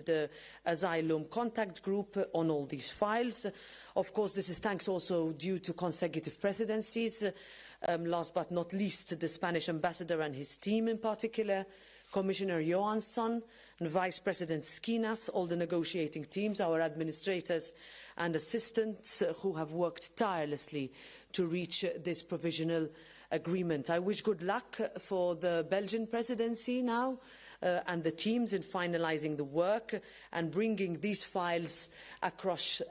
the Asylum contact group on all these files. Of course, this is thanks also due to consecutive presidencies. Last but not least, the Spanish ambassador and his team in particular, Commissioner Johansson and Vice President Skinas, all the negotiating teams, our administrators and assistants who have worked tirelessly to reach this provisional agreement. I wish good luck for the Belgian presidency now and the teams in finalising the work and bringing these files across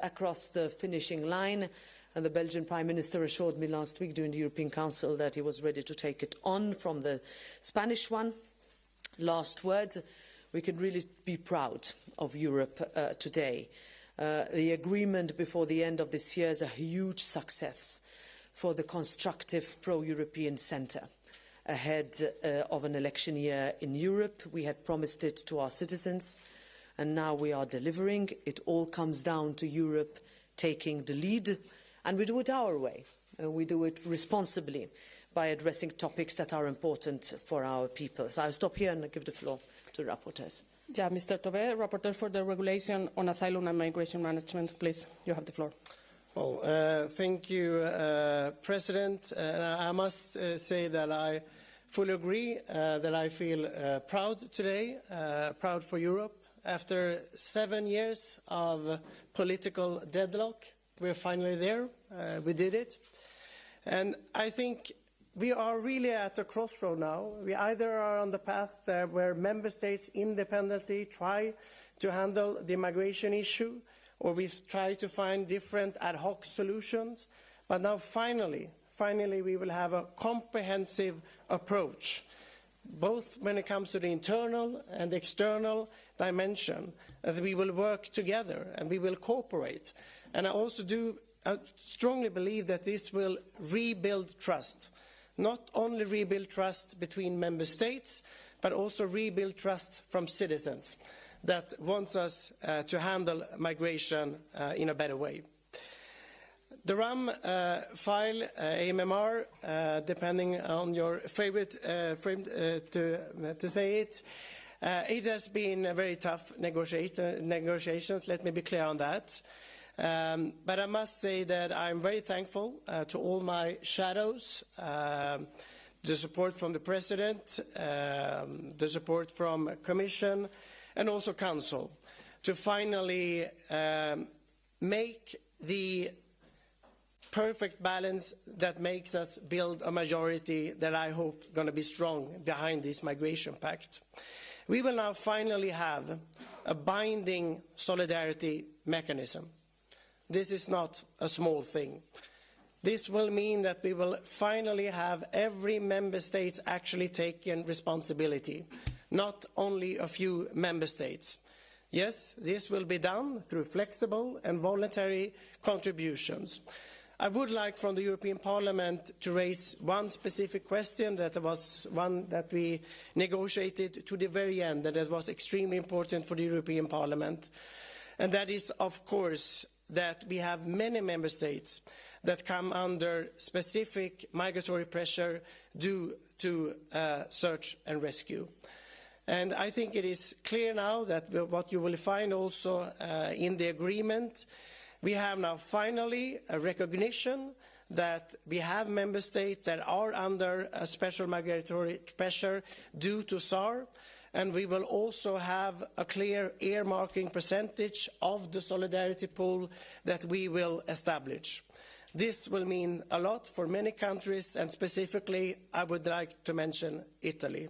the finishing line. And the Belgian Prime Minister assured me last week during the European Council that he was ready to take it on from the Spanish one. Last word, we can really be proud of Europe today. The agreement before the end of this year is a huge success for the constructive pro-European centre. Ahead of an election year in Europe, we had promised it to our citizens, and now we are delivering. It all comes down to Europe taking the lead, and we do it our way. We do it responsibly by addressing topics that are important for our people. So I'll stop here and give the floor to the rapporteurs. Yeah, Mr. Tobe, rapporteur for the regulation on asylum and migration management. Please, you have the floor. Well, thank you, President. I must say that I fully agree that I feel proud today, proud for Europe. After 7 years of political deadlock, we're finally there. We did it. And I think we are really at a crossroad now. We either are on the path there where member states independently try to handle the migration issue, or we try to find different ad hoc solutions. But now finally we will have a comprehensive approach, both when it comes to the internal and external dimension, that we will work together and we will cooperate. And I strongly believe that this will rebuild trust. Not only rebuild trust between member states, but also rebuild trust from citizens that wants us to handle migration in a better way. The RAM file, AMMR, depending on your favorite frame to say it, it has been a very tough negotiations, let me be clear on that. But I must say that I'm very thankful to all my shadows, the support from the President, the support from Commission and also Council to finally make the perfect balance that makes us build a majority that I hope is going to be strong behind this migration pact. We will now finally have a binding solidarity mechanism. This is not a small thing. This will mean that we will finally have every member state actually taking responsibility, not only a few member states. Yes, this will be done through flexible and voluntary contributions. I would like from the European Parliament to raise one specific question that was one that we negotiated to the very end, and that was extremely important for the European Parliament. And that is, of course, that we have many member states that come under specific migratory pressure due to search and rescue. And I think it is clear now that what you will find also in the agreement, we have now finally a recognition that we have member states that are under a special migratory pressure due to SAR, and we will also have a clear earmarking percentage of the solidarity pool that we will establish. This will mean a lot for many countries, and specifically I would like to mention Italy.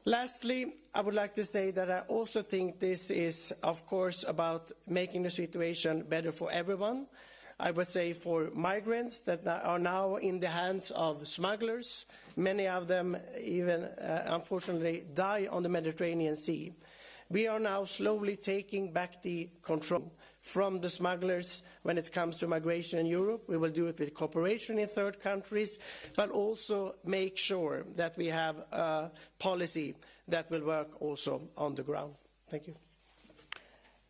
Lastly, I would like to say that I also think this is, of course, about making the situation better for everyone. I would say for migrants that are now in the hands of smugglers. Many of them even, unfortunately, die on the Mediterranean Sea. We are now slowly taking back the control from the smugglers when it comes to migration in Europe. We will do it with cooperation in third countries, but also make sure that we have a policy that will work also on the ground. Thank you.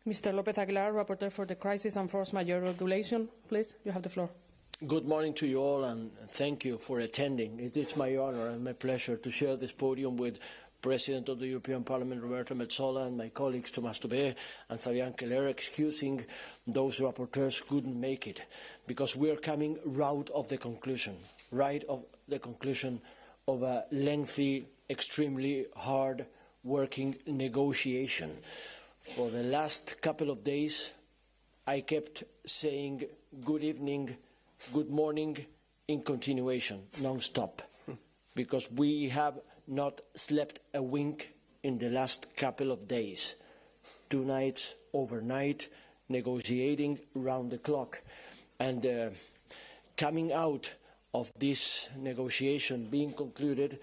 Mr. Lopez Aguilar, rapporteur for the Crisis and Force Majeure Regulation. Please, you have the floor. Good morning to you all, and thank you for attending. It is my honor and my pleasure to share this podium with President of the European Parliament Roberta Metsola and my colleagues Tomas, Tobe and Fabienne Keller, excusing those rapporteurs who couldn't make it, because we are coming right of the conclusion of a lengthy, extremely hard working negotiation. For the last couple of days, I kept saying good evening, good morning in continuation, non-stop, because we have not slept a wink in the last couple of days. 2 nights overnight, negotiating round the clock. And coming out of this negotiation being concluded,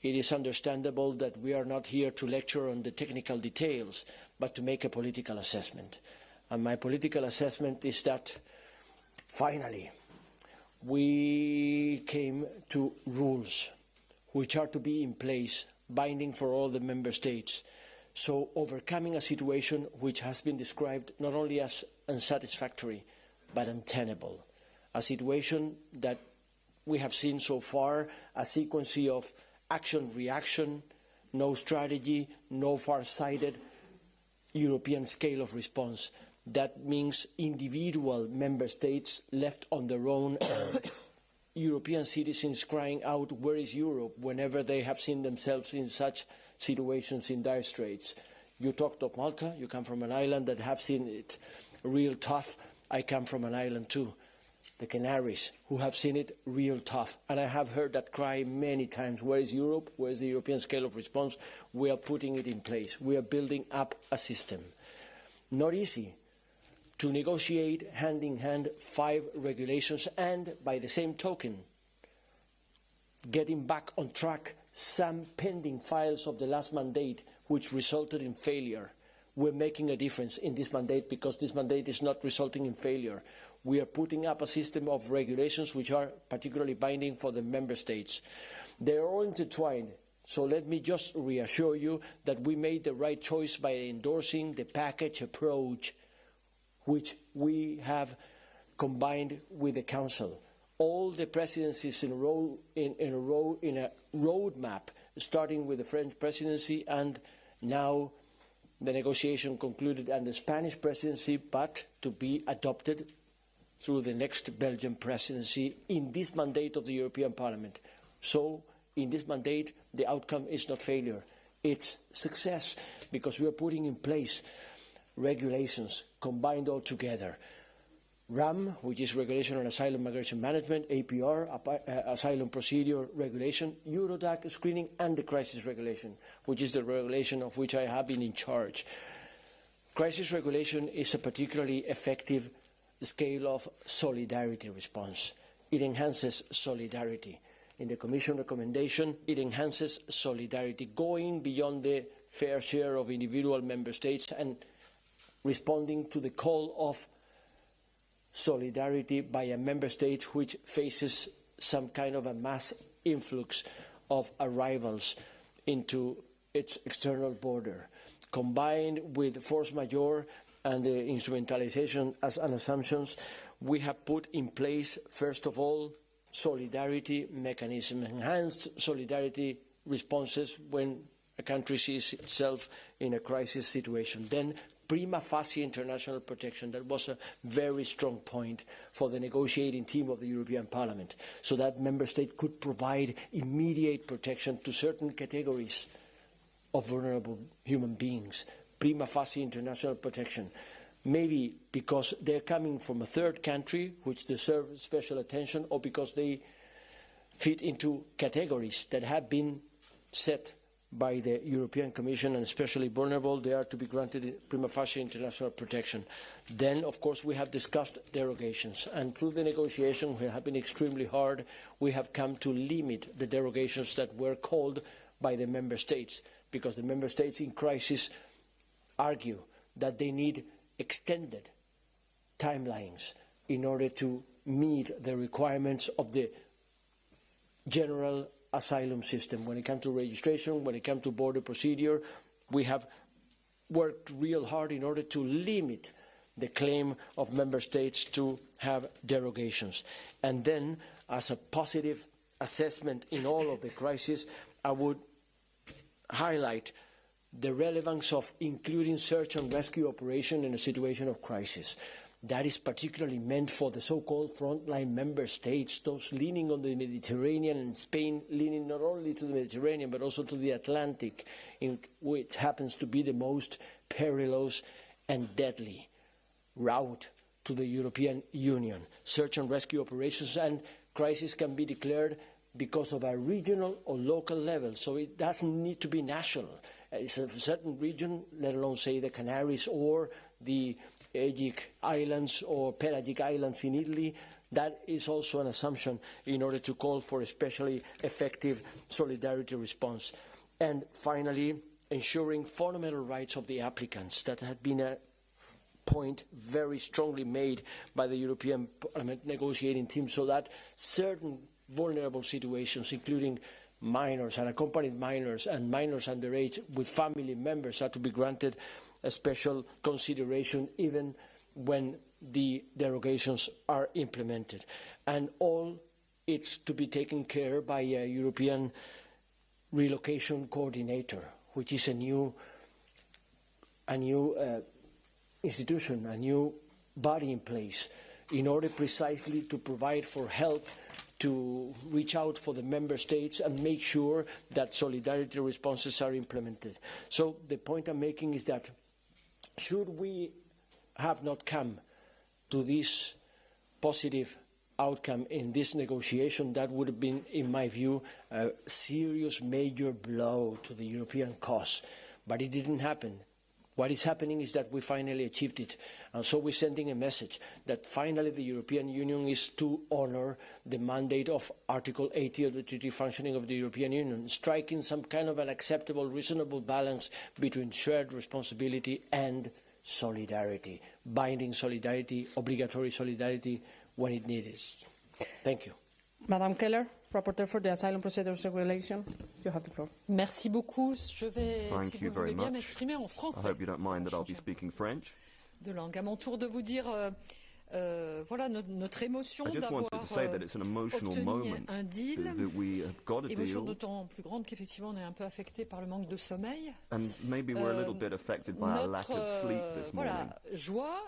it is understandable that we are not here to lecture on the technical details, but to make a political assessment. And my political assessment is that, finally, we came to rules which are to be in place, binding for all the member states. So overcoming a situation which has been described not only as unsatisfactory, but untenable. A situation that we have seen so far, a sequence of action-reaction, no strategy, no far-sighted European scale of response. That means individual member states left on their own, European citizens crying out, where is Europe, whenever they have seen themselves in such situations in dire straits. You talked of Malta, you come from an island that have seen it real tough. I come from an island too, the Canaries, who have seen it real tough. And I have heard that cry many times, where is Europe, where is the European scale of response? We are putting it in place. We are building up a system. Not easy to negotiate hand in hand 5 regulations and, by the same token, getting back on track some pending files of the last mandate which resulted in failure. We're making a difference in this mandate because this mandate is not resulting in failure. We are putting up a system of regulations which are particularly binding for the member states. They are all intertwined. So let me just reassure you that we made the right choice by endorsing the package approach which we have combined with the Council. All the presidencies in a roadmap, starting with the French presidency and now the negotiation concluded under the Spanish presidency, but to be adopted through the next Belgian presidency in this mandate of the European Parliament. So in this mandate, the outcome is not failure, it's success, because we are putting in place regulations combined all together. RAM, which is Regulation on Asylum Migration Management, APR, Asylum Procedure Regulation, Eurodac Screening, and the Crisis Regulation, which is the regulation of which I have been in charge. Crisis Regulation is a particularly effective scale of solidarity response. It enhances solidarity. In the Commission recommendation, it enhances solidarity, going beyond the fair share of individual member states and responding to the call of solidarity by a member state which faces some kind of a mass influx of arrivals into its external border. Combined with force majeure and the instrumentalization as an assumptions, we have put in place, first of all, solidarity mechanism, enhanced solidarity responses when a country sees itself in a crisis situation. Then prima facie international protection. That was a very strong point for the negotiating team of the European Parliament, so that member state could provide immediate protection to certain categories of vulnerable human beings. Prima facie international protection. Maybe because they're coming from a third country which deserves special attention, or because they fit into categories that have been set by the European Commission, and especially vulnerable, they are to be granted prima facie international protection. Then, of course, we have discussed derogations, and through the negotiation, which have been extremely hard, we have come to limit the derogations that were called by the member states, because the member states in crisis argue that they need extended timelines in order to meet the requirements of the general asylum system. When it comes to registration, when it comes to border procedure, we have worked real hard in order to limit the claim of member states to have derogations. And then, as a positive assessment in all of the crisis, I would highlight the relevance of including search and rescue operation in a situation of crisis. That is particularly meant for the so-called frontline member states, those leaning on the Mediterranean, and Spain leaning not only to the Mediterranean but also to the Atlantic, which happens to be the most perilous and deadly route to the European Union. Search and rescue operations and crisis can be declared because of a regional or local level, so it doesn't need to be national. It's a certain region, let alone say the Canaries or the Aegean Islands or Pelagic Islands in Italy. That is also an assumption in order to call for especially effective solidarity response. And finally, ensuring fundamental rights of the applicants. That had been a point very strongly made by the European Parliament negotiating team, so that certain vulnerable situations, including minors, unaccompanied minors, and minors underage with family members, are to be granted a special consideration even when the derogations are implemented. And all it's to be taken care by a European relocation coordinator, which is a new institution, a new body in place, in order precisely to provide for help to reach out for the member states and make sure that solidarity responses are implemented. So the point I'm making is that should we have not come to this positive outcome in this negotiation, that would have been, in my view, a serious major blow to the European cause. But it didn't happen. What is happening is that we finally achieved it. And so we're sending a message that finally the European Union is to honor the mandate of Article 80 of the Treaty Functioning of the European Union, striking some kind of an acceptable, reasonable balance between shared responsibility and solidarity, binding solidarity, obligatory solidarity when it needed. Thank you. Madame Keller, Rapporteur for the Asylum Procedures Regulation, you have the floor. Merci beaucoup. Je vais, Thank si you vous voulez very bien, much. m'exprimer en français. I hope you don't mind that I'll be speaking French. De langue. À mon tour de vous dire, voilà notre émotion I just d'avoir wanted to say that it's an emotional obtenu moment un deal. that we have got a Émotion deal, d'autant plus grande qu'effectivement on est un peu affecté par le manque de sommeil. and maybe we're a little bit affected by our lack of sleep this morning. Voilà, joie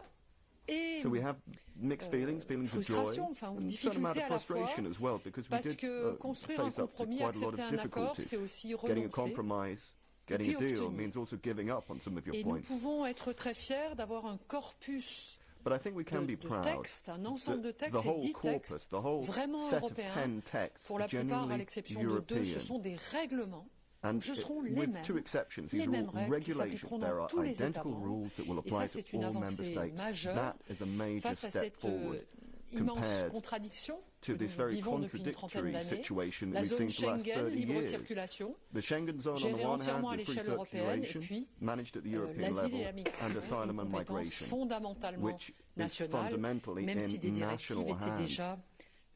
et So we have mixed feelings of joy, frustration, enfin, ou and a certain amount difficulté of à la fois, frustration as well, because we parce did que construire un face up to compromis, quite a lot accepter of un accord, difficulties. c'est aussi Getting a renoncer. compromise, getting a puis deal obtenir. means also giving up on some of your Et nous points. pouvons être très fiers d'avoir un corpus But I think we can be de proud textes, un ensemble de that textes the et whole 10 corpus, textes the whole vraiment set of européens. 10 texts, Pour la plupart, à genuinely l'exception de deux, ce European. sont des règlements. And Ce seront les with mêmes, two exceptions, les these are mêmes all règles qui regulations. s'appliqueront There dans are tous les États identical membres. rules that will Et ça, apply c'est to une all member avancée states. majeure That is a major face à step cette forward immense compared contradiction que to this nous very vivons depuis une trentaine contradictory d'années. situation that La we've zone seen for the last Schengen, 30 libre years. circulation, The Schengen zone on the gérée one entièrement à hand, the free l'échelle européenne, et circulation, puis managed at the European l'asile et level, la and migration, asylum une and compétence migration, fondamentalement which is nationale, fundamentally même si des in directives national étaient hands, déjà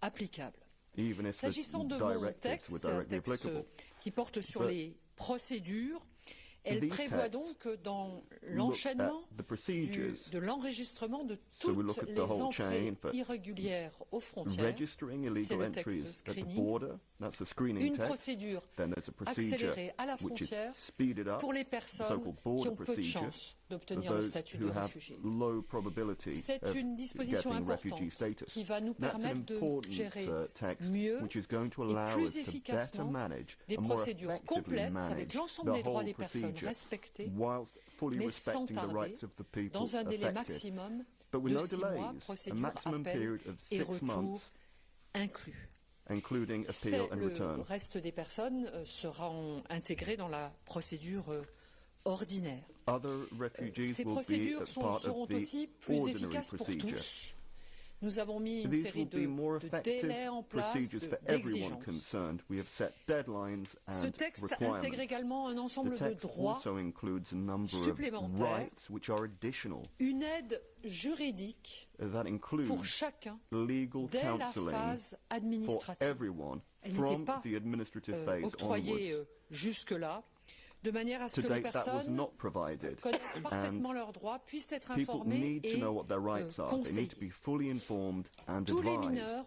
applicables. even if the S'agissant de mon directives texte, were c'est un directly texte applicable. qui porte sur But les procédures. Elle these prévoit texts donc que dans look l'enchaînement at the procedures. de l'enregistrement de So we toutes look at the les whole entrées chain for irrégulières aux frontières, registering c'est illegal le texte entries at the screening, border, that's the screening une text. procédure Then there's a procedure accélérée à la which is frontière speeded up, pour les the personnes so-called qui border ont peu de procedure, chances for d'obtenir le those statut who de have réfugié. low probability C'est of une disposition getting refugee importante status. qui va nous That's an permettre de important gérer text mieux which is going to et allow plus us to better efficacement manage des and more procédures effectively complètes manage avec l'ensemble the des droits whole des personnes procedure respectés, whilst fully mais sans respecting the tarder, rights of the people dans un délai affected. maximum But with de no 6 mois, delays, a procédure, maximum appel period of et 6 retour months, inclus. including C'est appeal and le return. reste des personnes seront intégrées dans la procédure ordinaire. Other refugees Ces will be procédures part seront of the aussi plus ordinary efficaces pour procedure. tous. Nous avons mis une These série will be more de effective délais en place, procedures for everyone d'exigences. concerned. We have set deadlines Ce and texte requirements. intègre également un The ensemble de text droits, also includes a number of supplémentaires. rights which are additional. une aide juridique That include pour chacun legal dès la counselling phase for administrative. everyone Elle n'était from pas the administrative phase octroyée onwards. jusque-là, de manière à ce To que les date, that was personnes not provided. connaissent parfaitement leurs droits, puissent être People informées need to et know what their rights are. They need to conseillées. be fully informed and Tous les advised. mineurs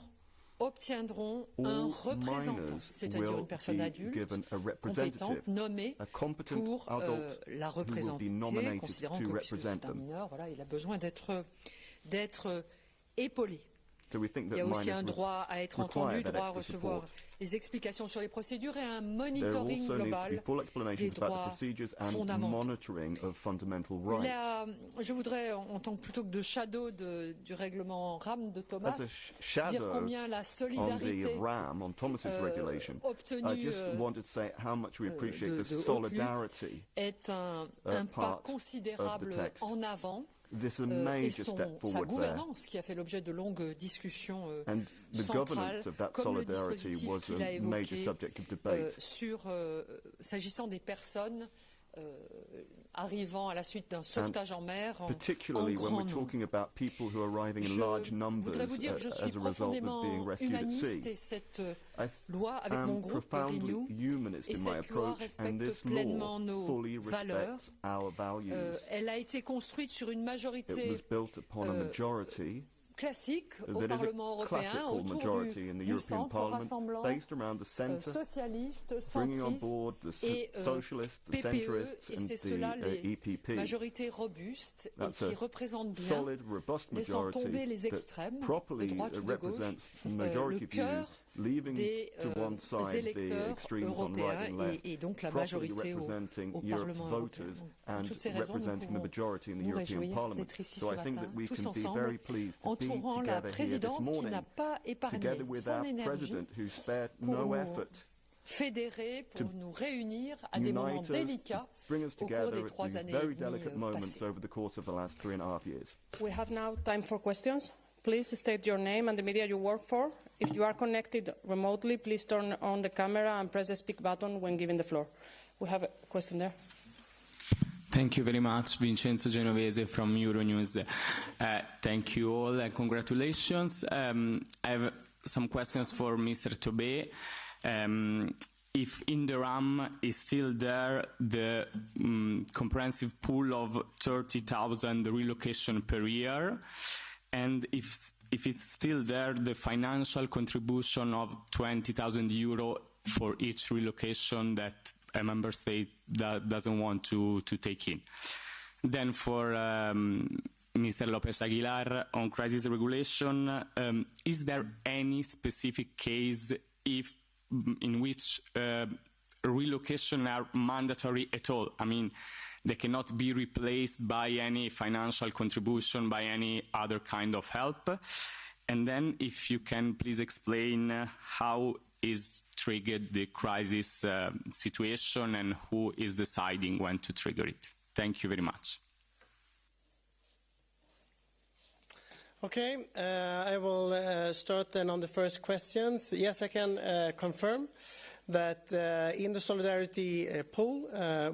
obtiendront un représentant, c'est-à-dire une personne adulte, compétente, nommée pour la représenter, considérant que puisque c'est un mineur, voilà, il a besoin d'être épaulé. Il y a aussi un droit à être entendu, droit à recevoir les explications sur les procédures et un monitoring global des droits fondamentaux. Là, je voudrais, en tant que plutôt que de shadow du règlement RAM de Tomas, dire combien la solidarité obtenue de haute lutte est un pas considérable en avant. Et sa gouvernance qui a fait l'objet de longues discussions centrales, comme le dispositif qu'il a évoqué s'agissant des personnes arrivant à la suite d'un sauvetage en mer en grand nombre. Je voudrais vous dire que je suis profondément humaniste et cette loi, avec mon groupe Renew, et cette loi respecte pleinement nos valeurs. Elle a été construite sur une majorité classique au Parlement européen autour du centre rassemblant socialistes, centristes et PPE, et c'est cela les majorités robustes et qui représentent bien, laissant tomber les extrêmes, de droite ou de gauche, le cœur des électeurs européens et donc la majorité au Parlement européen. Pour toutes ces raisons, nous pouvons nous réjouir d'être ici ce matin, tous ensemble, entourant la présidente qui n'a pas épargné son énergie pour nous fédérer, pour nous réunir à des moments délicats au cours des 3 années et demie passées. We have now time for questions. Please state your name and the media you work for. If you are connected remotely, please turn on the camera and press the speak button when given the floor. We have a question there. Thank you very much, Vincenzo Genovese from Euronews. Thank you all and congratulations. I have some questions for Mr. Tobe. If in the RAM is still there the comprehensive pool of 30,000 relocation per year, and if it's still there, the financial contribution of 20,000 euro for each relocation that a member state doesn't want to take in. Then for Mr. Lopez Aguilar on crisis regulation, is there any specific case in which relocation are mandatory at all? I mean, they cannot be replaced by any financial contribution, by any other kind of help. And then if you can please explain how is triggered the crisis situation and who is deciding when to trigger it. Thank you very much. Okay, I will start then on the first questions. Yes, I can confirm that in the solidarity pool,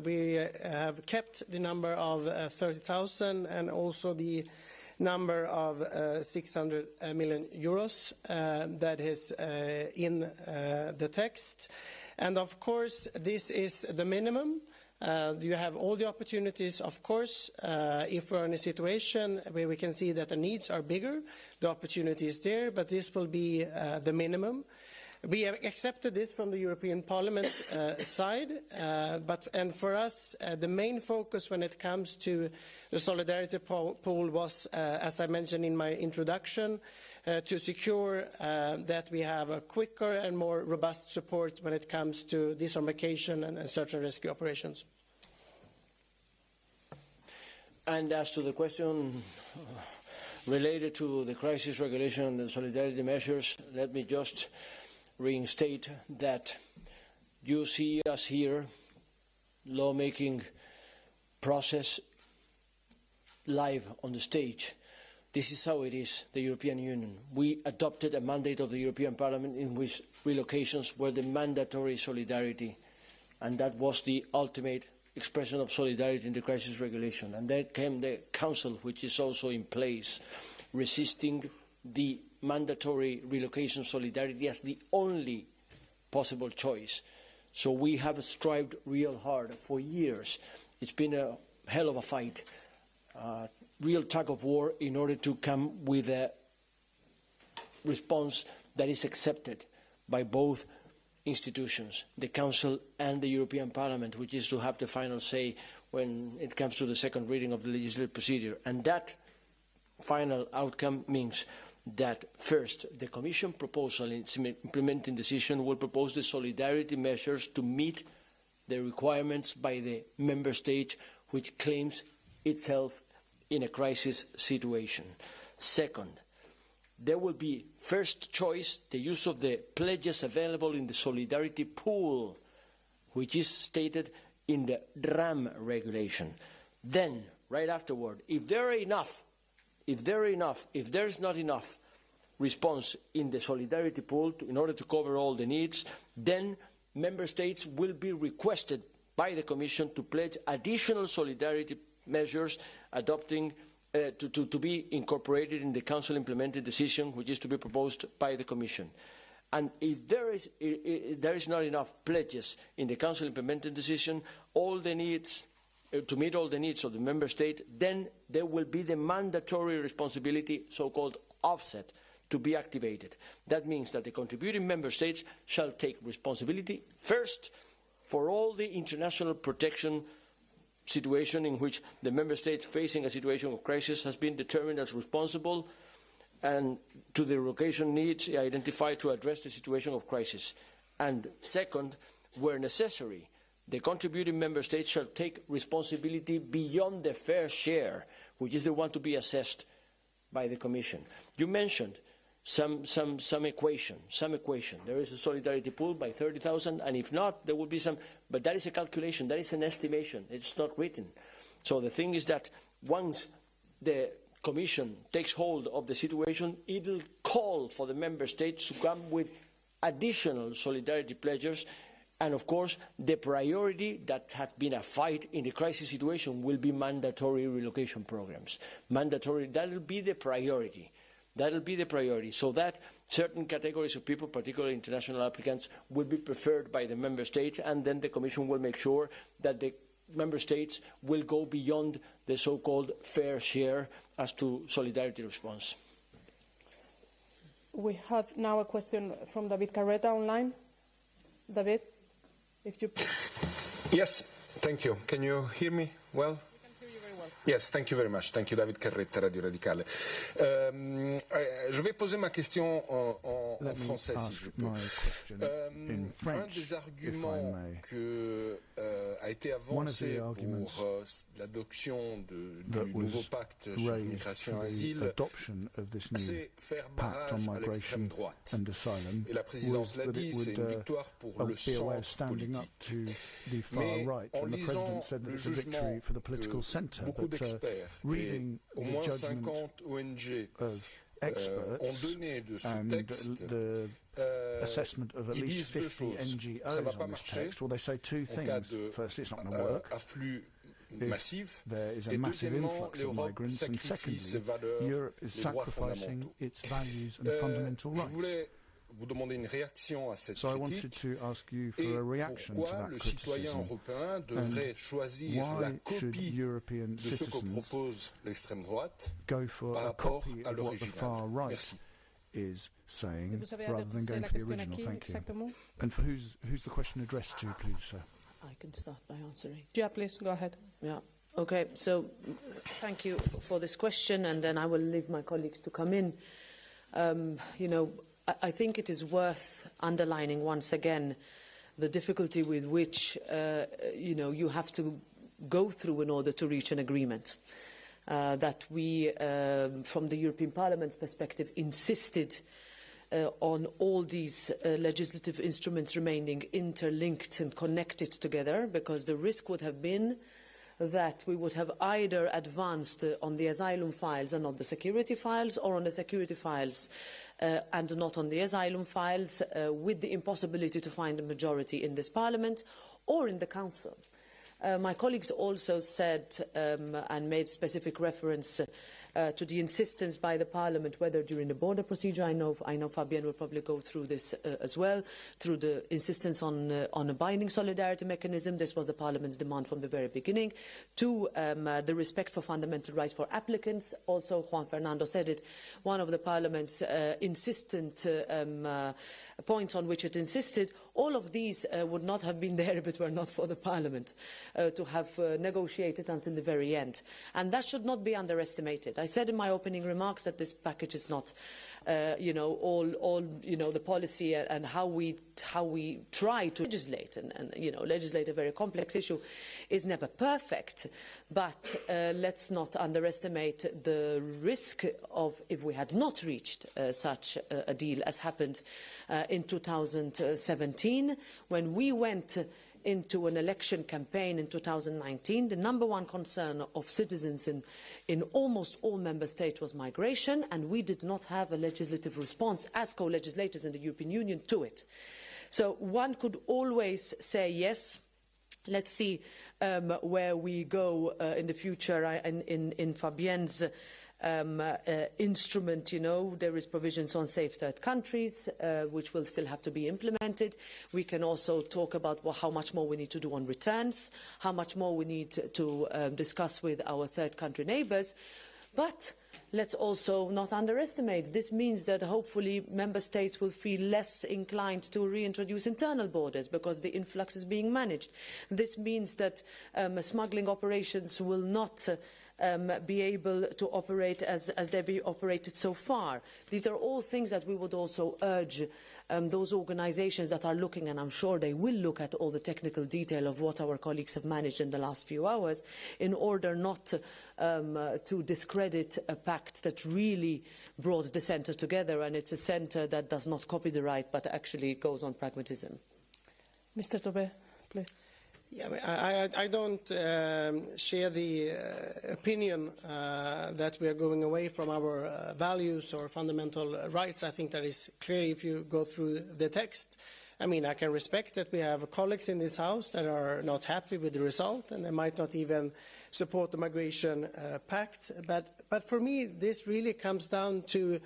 we have kept the number of 30,000 and also the number of 600 million euros that is in the text. And of course, this is the minimum. You have all the opportunities, of course, if we're in a situation where we can see that the needs are bigger, the opportunity is there, but this will be the minimum. We have accepted this from the European Parliament side, and for us, the main focus when it comes to the solidarity pool was, as I mentioned in my introduction, to secure that we have a quicker and more robust support when it comes to disembarkation and search and rescue operations. And as to the question related to the crisis regulation and the solidarity measures, let me just reinstate that you see us here, lawmaking process live on the stage. This is how it is, the European Union. We adopted a mandate of the European Parliament in which relocations were the mandatory solidarity, and that was the ultimate expression of solidarity in the crisis regulation. And then came the Council, which is also in place, resisting the mandatory relocation solidarity as the only possible choice. So we have strived real hard for years. It's been a hell of a fight, real tug of war in order to come with a response that is accepted by both institutions, the Council and the European Parliament, which is to have the final say when it comes to the second reading of the legislative procedure. And that final outcome means that first, the Commission proposal in its implementing decision will propose the solidarity measures to meet the requirements by the Member State which claims itself in a crisis situation. Second, there will be first choice the use of the pledges available in the solidarity pool, which is stated in the RAM regulation. Then, right afterward, if there is not enough response in the solidarity pool in order to cover all the needs, then Member States will be requested by the Commission to pledge additional solidarity measures adopting to be incorporated in the Council implemented decision, which is to be proposed by the Commission. And if there is not enough pledges in the Council implemented decision, all the needs to meet all the needs of the Member State, then there will be the mandatory responsibility, so-called offset, to be activated. That means that the contributing Member States shall take responsibility first for all the international protection situation in which the Member State facing a situation of crisis has been determined as responsible and to the relocation needs identified to address the situation of crisis. And second, where necessary, the contributing Member States shall take responsibility beyond the fair share, which is the one to be assessed by the Commission. You mentioned some equation. There is a solidarity pool by 30,000, and if not, there will be some. But that is a calculation. That is an estimation. It's not written. So the thing is that once the Commission takes hold of the situation, it will call for the Member States to come with additional solidarity pledges. And of course, the priority that has been a fight in the crisis situation will be mandatory relocation programs. Mandatory, that will be the priority. That will be the priority, so that certain categories of people, particularly international applicants, will be preferred by the Member States, and then the Commission will make sure that the Member States will go beyond the so-called fair share as to solidarity response. We have now a question from David Carreta online. David, if you... Yes, thank you. Can you hear me well? Yes, thank you very much. Thank you, David Carretta, Radio Radicale. Je vais poser ma question en français, si je peux. Un des arguments qui a été avancé pour l'adoption du nouveau pacte sur l'immigration et l'asile, c'est faire barrage à l'extrême droite. Et la présidente l'a dit, c'est une victoire pour le centre politique. Mais en lisant le jugement que beaucoup d'experts et au moins 50 ONG ont donné de ce texte, ils disent deux choses. Ça ne va pas marcher en cas d'afflux massif, et deuxièmement, l'Europe sacrifie ses valeurs, les droits fondamentaux. Je voulais vous demander une réaction à cette critique et pourquoi le citoyen européen devrait choisir la copie de ce que propose l'extrême droite par rapport à l'original. Merci. Vous avez adressé la question à qui exactement? And for who's the question addressed to, please, sir? I can start by answering. Yeah, please, go ahead. Yeah. Okay, so thank you for this question, and then I will leave my colleagues to come in. You know, I think it is worth underlining once again the difficulty with which you know, you have to go through in order to reach an agreement. That we, from the European Parliament's perspective, insisted on all these legislative instruments remaining interlinked and connected together, because the risk would have been that we would have either advanced on the asylum files and not the security files, or on the security files and not on the asylum files, with the impossibility to find a majority in this Parliament or in the Council. My colleagues also said and made specific reference to the insistence by the Parliament, whether during the border procedure, I know Fabienne will probably go through this as well, through the insistence on a binding solidarity mechanism. This was the Parliament's demand from the very beginning. To the respect for fundamental rights for applicants. Also, Juan Fernando said it, one of the Parliament's insistent points on which it insisted. All of these would not have been there if it were not for the Parliament to have negotiated until the very end. And that should not be underestimated. I said in my opening remarks that this package is not, all the policy and how we try to legislate and legislate a very complex issue is never perfect. But let's not underestimate the risk of, if we had not reached such a deal as happened in 2017, when we went into an election campaign in 2019, the number one concern of citizens in almost all member states was migration, and we did not have a legislative response as co-legislators in the European Union to it. So one could always say, yes, let's see where we go in the future. In Fabienne's instrument, there is provisions on safe third countries, which will still have to be implemented. We can also talk about how much more we need to do on returns, how much more we need to discuss with our third country neighbours. But let's also not underestimate. This means that hopefully member states will feel less inclined to reintroduce internal borders because the influx is being managed. This means that smuggling operations will not be able to operate as they've been operated so far. These are all things that we would also urge those organisations that are looking, and I'm sure they will look at all the technical detail of what our colleagues have managed in the last few hours, in order not to discredit a pact that really brought the centre together, and it's a centre that does not copy the right but actually goes on pragmatism. Mr. Tobe, please. Yeah, I don't share the opinion that we are going away from our values or fundamental rights. I think that is clear if you go through the text. I mean, I can respect that we have colleagues in this House that are not happy with the result, and they might not even support the migration pact. But for me, this really comes down to,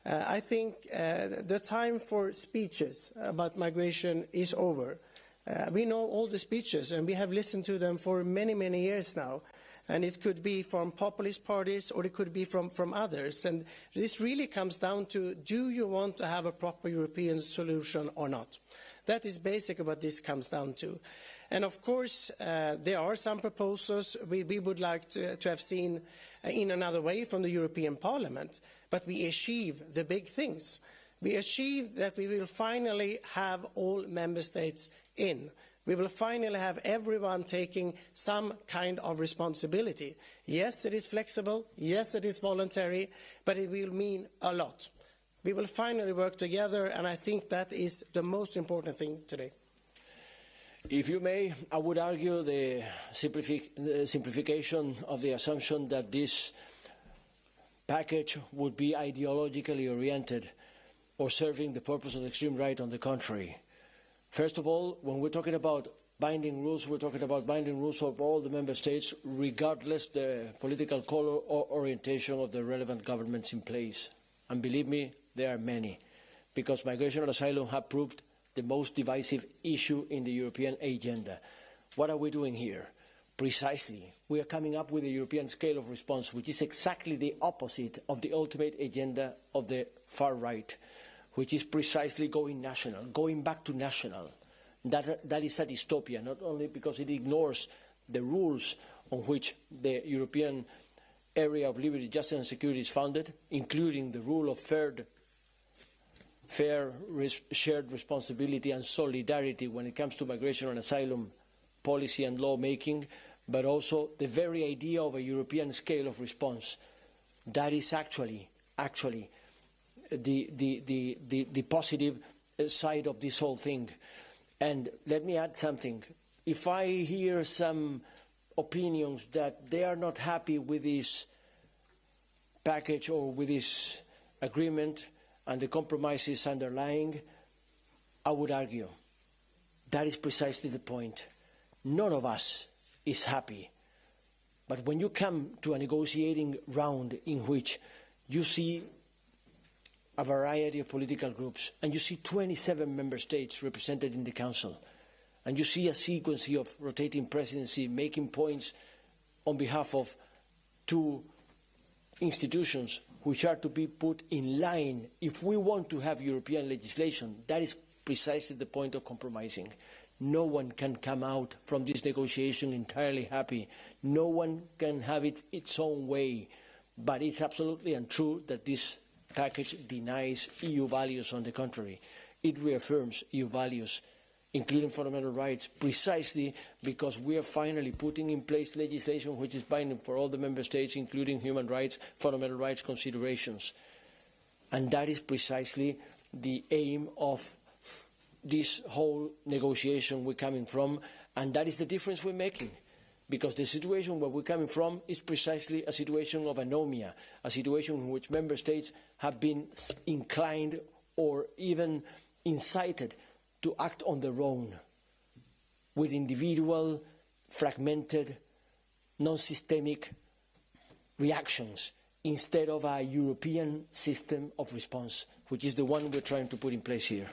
I think, the time for speeches about migration is over. We know all the speeches, and we have listened to them for many, many years now. And it could be from populist parties, or it could be from others. And this really comes down to, do you want to have a proper European solution or not? That is basically what this comes down to. And of course, there are some proposals we would like to have seen in another way from the European Parliament. But we achieve the big things. We achieve that we will finally have all member states in. We will finally have everyone taking some kind of responsibility. Yes, it is flexible. Yes, it is voluntary. But it will mean a lot. We will finally work together, and I think that is the most important thing today. If you may, I would argue the simplification of the assumption that this package would be ideologically oriented or serving the purpose of the extreme right. On the contrary. First of all, when we're talking about binding rules, we're talking about binding rules of all the member states, regardless the political colour or orientation of the relevant governments in place. And believe me, there are many, because migration and asylum have proved the most divisive issue in the European agenda. What are we doing here? Precisely, we are coming up with a European scale of response, which is exactly the opposite of the ultimate agenda of the far right, which is precisely going national, going back to national. That is a dystopia, not only because it ignores the rules on which the European area of liberty, justice and security is founded, including the rule of fair shared responsibility and solidarity when it comes to migration and asylum policy and lawmaking, but also the very idea of a European scale of response. That is actually the positive side of this whole thing. And let me add something. If I hear some opinions that they are not happy with this package or with this agreement and the compromises underlying, I would argue that is precisely the point. None of us is happy. But when you come to a negotiating round in which you see a variety of political groups and you see 27 member states represented in the Council, and you see a sequence of rotating presidency making points on behalf of two institutions which are to be put in line if we want to have European legislation, that is precisely the point of compromising. No one can come out from this negotiation entirely happy. No one can have it its own way. But it's absolutely untrue that this package denies EU values. On the contrary, it reaffirms EU values, including fundamental rights, precisely because we are finally putting in place legislation which is binding for all the member states, including human rights, fundamental rights considerations. And that is precisely the aim of this whole negotiation we're coming from, and that is the difference we're making. Because the situation where we're coming from is precisely a situation of anomia, a situation in which member states have been inclined or even incited to act on their own, with individual, fragmented, non-systemic reactions, instead of a European system of response, which is the one we're trying to put in place here.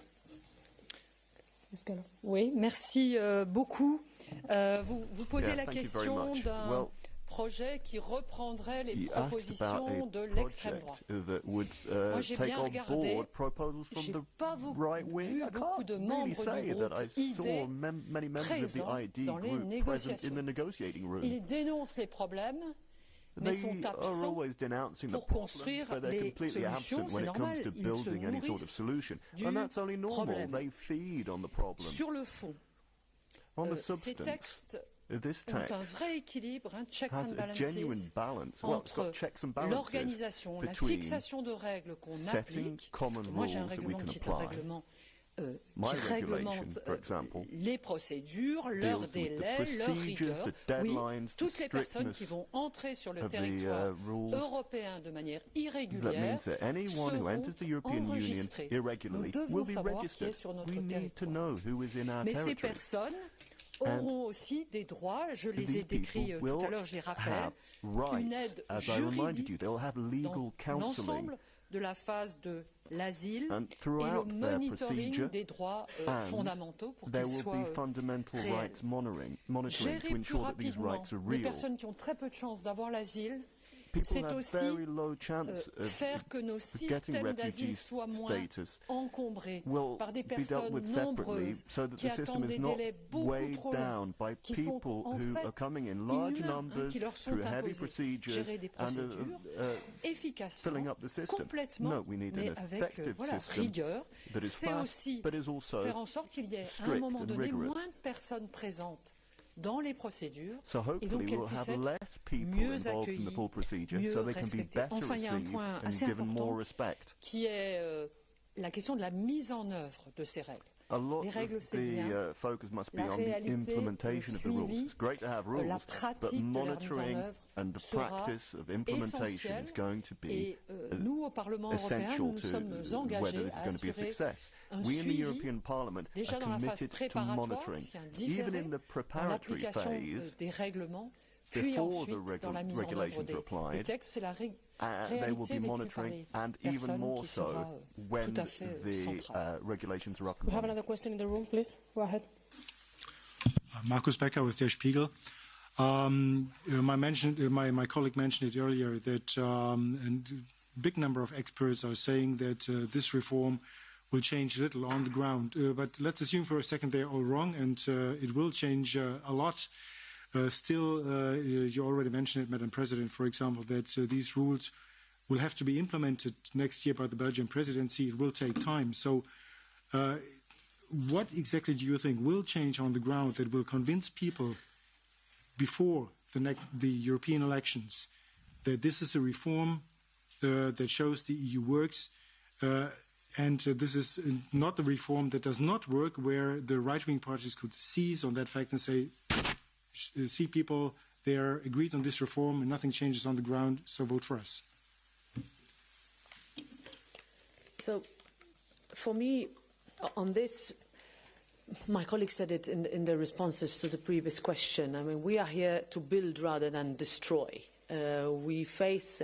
Oui, merci beaucoup. Vous posez la question d'un projet qui reprendrait les propositions de l'extrême droite. Moi, j'ai bien regardé. Je n'ai pas vu beaucoup de membres du groupe ID présents dans les négociations. Ils dénoncent les problèmes, mais sont absents pour construire les solutions. C'est normal, ils se nourrissent du problème. Sur le fond, ces textes ont un vrai équilibre, un checks and balances, entre l'organisation, la fixation de règles qu'on applique. Moi, j'ai un règlement qui est un règlement qui réglemente les procédures, leurs délais, leurs rigueurs. Oui, toutes les personnes qui vont entrer sur le territoire européen de manière irrégulière seront enregistrées. Nous devons savoir qui est sur notre territoire. Mais ces personnes auront aussi des droits, je les ai décrits tout à l'heure, je les rappelle, une aide juridique dans l'ensemble de la phase de l'asile et le monitoring des droits fondamentaux pour qu'ils soient réels. Gérer plus rapidement les personnes qui ont très peu de chances d'avoir l'asile, c'est aussi faire que nos systèmes d'asile soient moins encombrés par des personnes nombreuses qui attendent des délais beaucoup trop longs, qui sont en fait inhumains, qui leur sont imposés. Gérer des procédures efficacement, complètement, mais avec rigueur. C'est aussi faire en sorte qu'il y ait à un moment donné moins de personnes présentes dans les procédures, et donc qu'elles puissent être mieux accueillies, mieux respectées. Enfin, il y a un point assez important qui est la question de la mise en œuvre de ces règles. Les règles, c'est bien. La réalité, le suivi, la pratique de leur mise en œuvre sera essentielle. Et nous, au Parlement européen, nous nous sommes engagés à assurer un suivi, déjà dans la phase préparatoire, puisqu'il y a un différé dans l'application des règlements, puis ensuite dans la mise en œuvre des textes. C'est la réalité vécue par les personnes qui sera tout à fait centrale. We have another question in the room, please. Go ahead. Markus Becker with Der Spiegel. My colleague mentioned it earlier that a big number of experts are saying that this reform will change little on the ground. But let's assume for a second they're all wrong, and it will change a lot. Still, you already mentioned it, Madam President, for example, that these rules will have to be implemented next year by the Belgian presidency. It will take time. So what exactly do you think will change on the ground that will convince people before the European elections that this is a reform that shows the EU works, and this is not a reform that does not work, where the right-wing parties could seize on that fact and say, see people, they are agreed on this reform and nothing changes on the ground, so vote for us. So, for me, on this, my colleague said it in the responses to the previous question. I mean, we are here to build rather than destroy. We face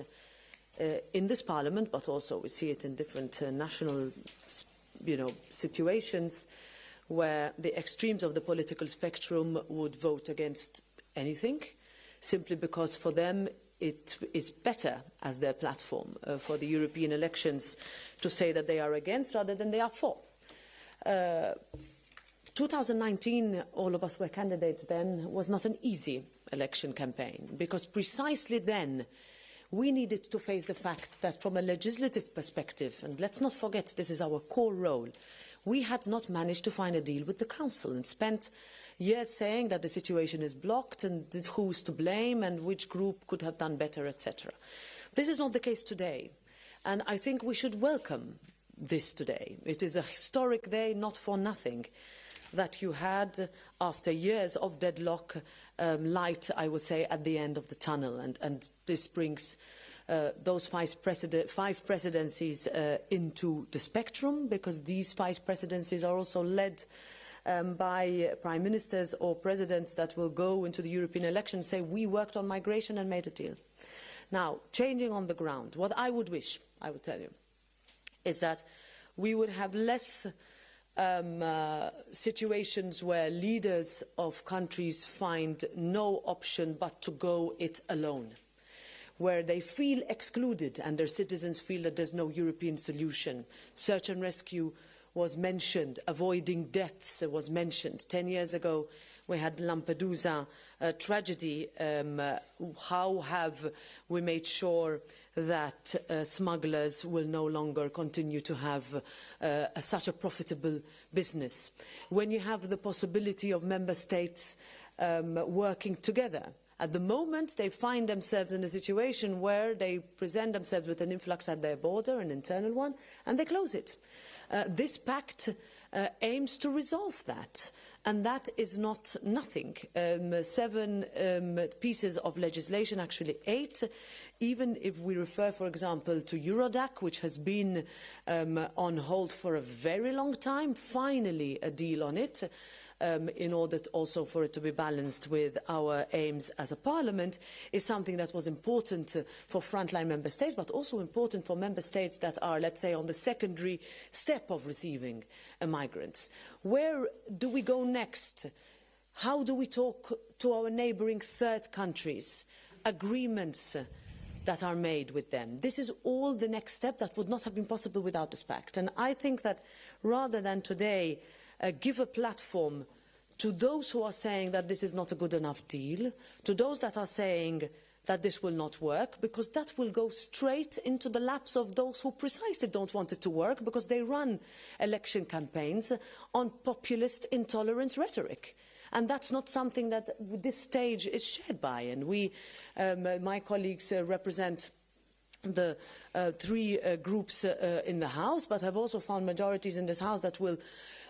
in this Parliament, but also we see it in different national, situations where the extremes of the political spectrum would vote against anything, simply because for them it is better as their platform for the European elections to say that they are against rather than they are for. 2019, all of us were candidates then, was not an easy election campaign, because precisely then we needed to face the fact that from a legislative perspective, and let's not forget this is our core role, we had not managed to find a deal with the Council and spent years saying that the situation is blocked and who's to blame and which group could have done better, etc. This is not the case today, and I think we should welcome this today. It is a historic day, not for nothing, that you had, after years of deadlock, light, I would say, at the end of the tunnel. And this brings those five presidencies into the spectrum, because these five presidencies are also led by prime ministers or presidents that will go into the European elections and say, we worked on migration and made a deal. Now, changing on the ground, what I would wish, I would tell you, is that we would have less situations where leaders of countries find no option but to go it alone, where they feel excluded and their citizens feel that there's no European solution. Search and rescue was mentioned, avoiding deaths was mentioned. 10 years ago we had Lampedusa tragedy. How have we made sure that smugglers will no longer continue to have such a profitable business? When you have the possibility of member states working together, at the moment they find themselves in a situation where they present themselves with an influx at their border, an internal one, and they close it. This pact aims to resolve that, and that is not nothing. 7 pieces of legislation, actually 8, even if we refer, for example, to Eurodac, which has been on hold for a very long time, finally a deal on it, in order also for it to be balanced with our aims as a parliament, is something that was important for frontline member states, but also important for member states that are, let's say, on the secondary step of receiving migrants. Where do we go next? How do we talk to our neighbouring third countries? Agreements that are made with them. This is all the next step that would not have been possible without this pact. And I think that rather than today give a platform to those who are saying that this is not a good enough deal, to those that are saying that this will not work, because that will go straight into the laps of those who precisely don't want it to work, because they run election campaigns on populist intolerance rhetoric. And that's not something that this stage is shared by. And we, my colleagues, represent the 3 groups in the House, but have also found majorities in this House that will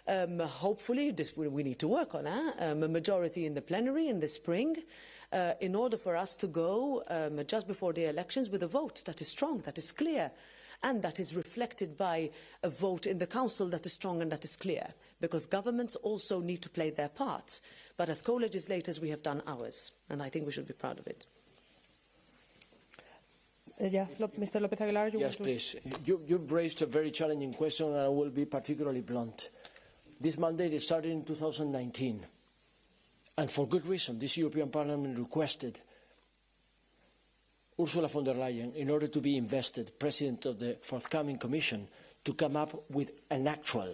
hopefully, we need to work on a majority in the plenary in the spring, in order for us to go just before the elections with a vote that is strong, that is clear, and that is reflected by a vote in the Council that is strong and that is clear, because governments also need to play their part. But as co-legislators we have done ours, and I think we should be proud of it. Mr. Lopez Aguilar, yes, please. You've raised a very challenging question, and I will be particularly blunt. This mandate started in 2019, and for good reason. This European Parliament requested Ursula von der Leyen, in order to be invested President of the forthcoming Commission, to come up with an actual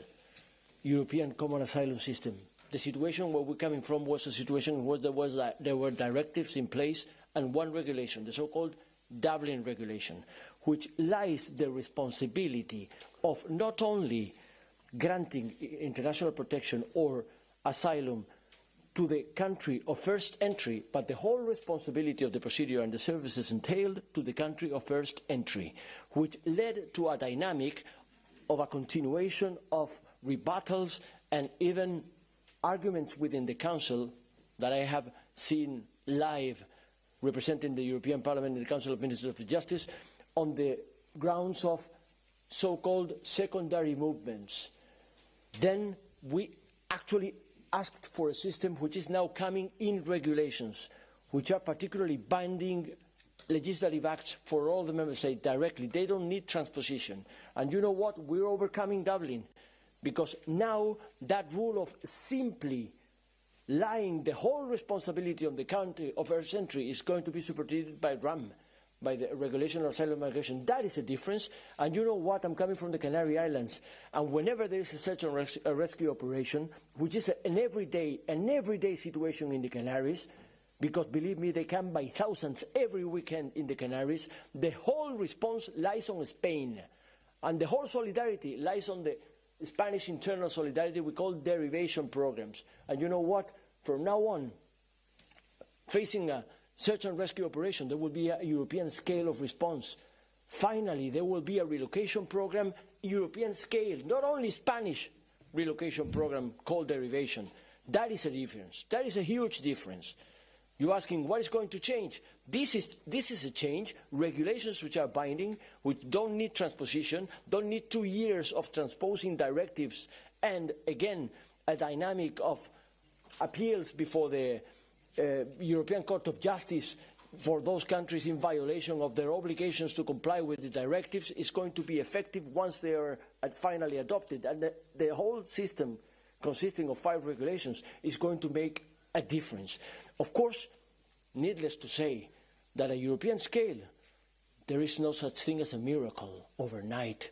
European common asylum system. The situation where we're coming from was a situation where there were directives in place and one regulation, the so-called Dublin regulation, which lies the responsibility of not only granting international protection or asylum to the country of first entry, but the whole responsibility of the procedure and the services entailed to the country of first entry, which led to a dynamic of a continuation of rebuttals and even arguments within the Council that I have seen live representing the European Parliament in the Council of Ministers of Justice on the grounds of so-called secondary movements. Then we actually asked for a system which is now coming in regulations, which are particularly binding legislative acts for all the member states directly. They don't need transposition. And you know what? We're overcoming Dublin, because now that rule of simply lying the whole responsibility on the country of first entry is going to be superseded by RAM, by the regulation of asylum migration. That is a difference. And you know what? I'm coming from the Canary Islands, and whenever there is a search and rescue operation, which is an everyday situation in the Canaries, because believe me, they come by thousands every weekend in the Canaries, the whole response lies on Spain. And the whole solidarity lies on the Spanish internal solidarity we call derivation programs. And you know what? From now on, facing a search and rescue operation, there will be a European scale of response. Finally, there will be a relocation program, European scale, not only Spanish relocation program called derivation. That is a difference. That is a huge difference. You're asking what is going to change? This is a change. Regulations which are binding, which don't need transposition, don't need 2 years of transposing directives, and again, a dynamic of appeals before the European Court of Justice for those countries in violation of their obligations to comply with the directives is going to be effective once they are finally adopted. And the whole system, consisting of 5 regulations, is going to make a difference. Of course, needless to say, that at a European scale, there is no such thing as a miracle overnight.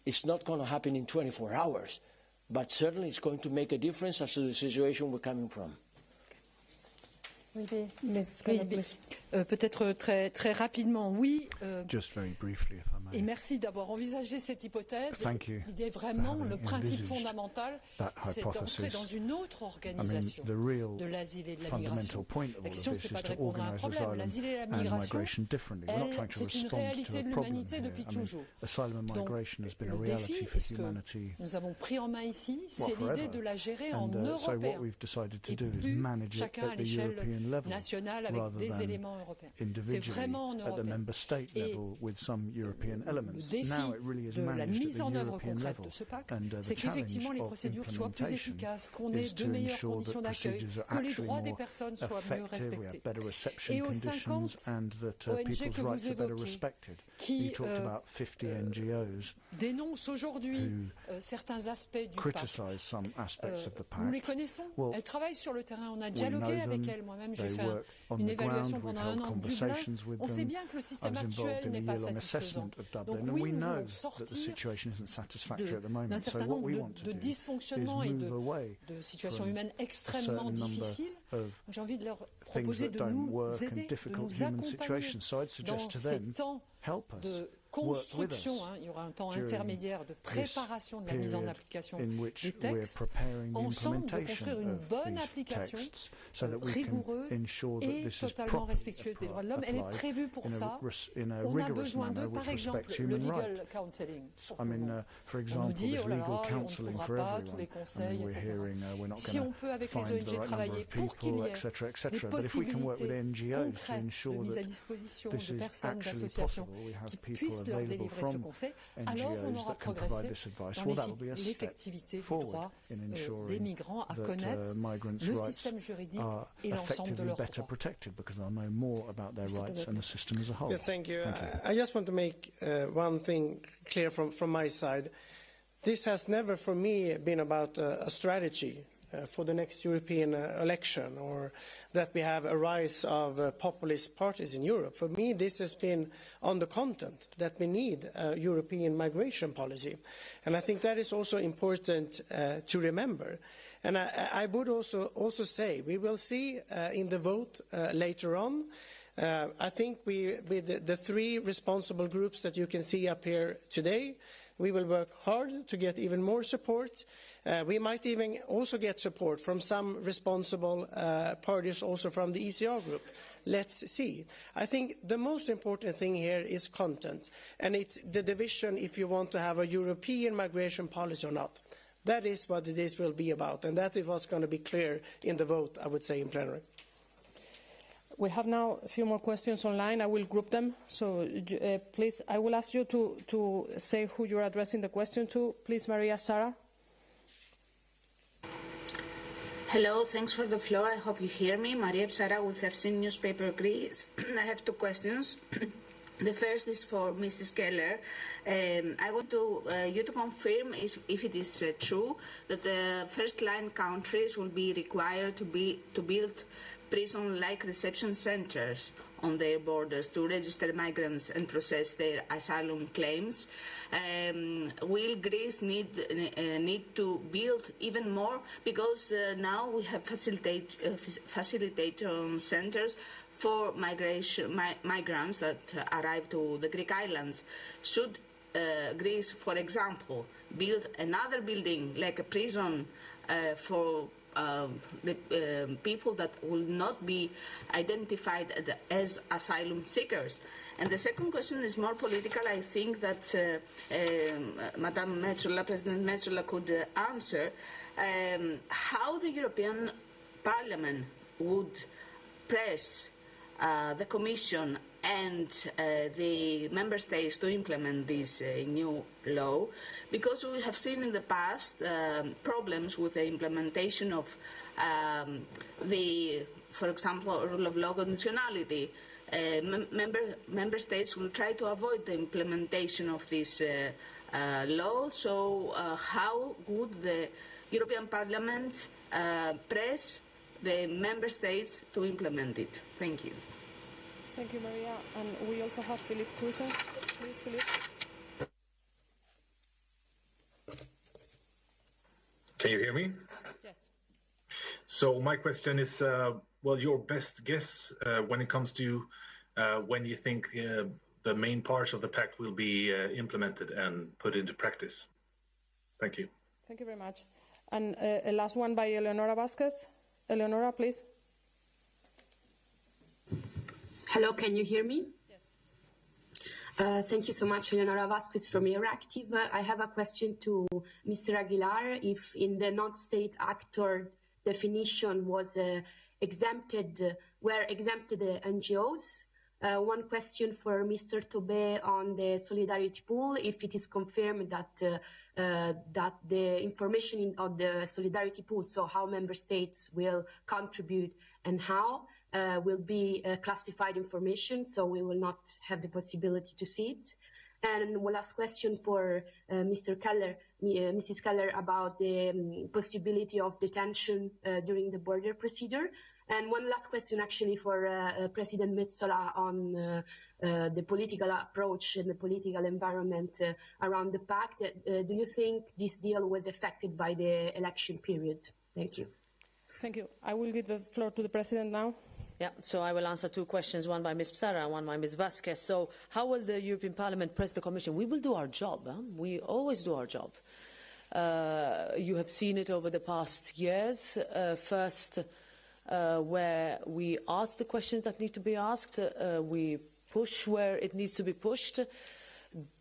It's not going to happen in 24 hours, but certainly it's going to make a difference as to the situation we're coming from. Peut-être très rapidement, oui. Just very briefly, if I may. Et merci d'avoir envisagé cette hypothèse. L'idée vraiment, le principe fondamental, c'est d'entrer dans une autre organisation de l'asile et de la migration. La question, c'est pas de répondre à un problème. L'asile et la migration, c'est une réalité de l'humanité depuis toujours. Donc, le défi, et ce que nous avons pris en main ici, c'est l'idée de la gérer en européen, et plus chacun à l'échelle nationale avec des éléments européens. C'est vraiment en européen. Et le défi de la mise en œuvre concrète de ce pacte, c'est qu'effectivement les procédures soient plus efficaces, qu'on ait de meilleures conditions d'accueil, que les droits des personnes soient mieux respectés. Et aux 50 ONG que vous évoquez, qui dénoncent aujourd'hui certains aspects du pacte, nous les connaissons, elles travaillent sur le terrain, on a dialogué avec elles, moi-même j'ai fait une évaluation pendant 1 an de Dublin. On sait bien que le système actuel n'est pas satisfaisant. Donc oui, nous voulons sortir d'un certain nombre de dysfonctionnements et de situations humaines extrêmement difficiles. J'ai envie de leur proposer de nous aider, de nous accompagner dans ces temps de construction. Il y aura un temps intermédiaire de préparation de la mise en application des textes, ensemble de construire une bonne application rigoureuse et totalement respectueuse des droits de l'homme. Elle est prévue pour ça. On a besoin de, par exemple, le legal counseling. On nous dit, oh là là, on ne trouvera pas tous les conseils, etc. Si on peut, avec les ONG, travailler pour qu'il y ait des possibilités concrètes de mise à disposition de personnes, d'associations qui puissent leur délivrer ce conseil, alors on aura progressé dans l'effectivité du droit des migrants à connaître le système juridique et l'ensemble de leurs droits. Yes, thank you. I just want to make one thing clear from my side. This has never, for me, been about a strategy for the next European election, or that we have a rise of populist parties in Europe. For me, this has been on the content that we need a European migration policy. And I think that is also important to remember. And I would also say, we will see in the vote later on, I think with the 3 responsible groups that you can see up here today, we will work hard to get even more support. We might even also get support from some responsible parties, also from the ECR group. Let's see. I think the most important thing here is content, and it's the division if you want to have a European migration policy or not. That is what this will be about, and that is what's going to be clear in the vote, I would say, in plenary. We have now a few more questions online. I will group them. So please, I will ask you to say who you're addressing the question to. Please, Maria Sara. Hello, thanks for the floor. I hope you hear me. Maria Psara with FC Newspaper Greece. I have two questions. The first is for Mrs. Keller. I want you to confirm if it is true that the first-line countries will be required to build prison-like reception centers on their borders to register migrants and process their asylum claims. Will Greece need to build even more? Because now we have facilitator centers for migrants that arrive to the Greek islands. Should Greece, for example, build another building like a prison for people that will not be identified as asylum seekers? And the second question is more political. I think that Madame Metsola, President Metsola, could answer how the European Parliament would press the Commission and the Member States to implement this new law, because we have seen in the past problems with the implementation of for example, rule of law conditionality. Member States will try to avoid the implementation of this law. So how would the European Parliament press the Member States to implement it? Thank you. Thank you, Maria. And we also have Philippe Cruzan. Please, Philippe. Can you hear me? Yes. So my question is, well, your best guess when it comes to when you think the main parts of the pact will be implemented and put into practice. Thank you. Thank you very much. And a last one by Eleonora Vasquez. Eleonora, please. Hello, can you hear me? Yes. Thank you so much, Eleonora Vasquez from Euractiv. I have a question to Mr. Aguilar. If in the non-state actor definition was exempted NGOs. One question for Mr. Tobe on the solidarity pool, if it is confirmed that the information of the solidarity pool, so how member states will contribute and how, will be classified information, so we will not have the possibility to see it. And one last question for Mr. Keller, Mrs. Keller, about the possibility of detention during the border procedure. And one last question actually for President Metsola on the political approach and the political environment around the pact. Do you think this deal was affected by the election period? Thank you. Thank you. I will give the floor to the President now. Yeah, so I will answer two questions, one by Ms. Psara and one by Ms. Vasquez. So how will the European Parliament press the Commission? We will do our job. Huh? We always do our job. You have seen it over the past years. First, where we ask the questions that need to be asked, we push where it needs to be pushed.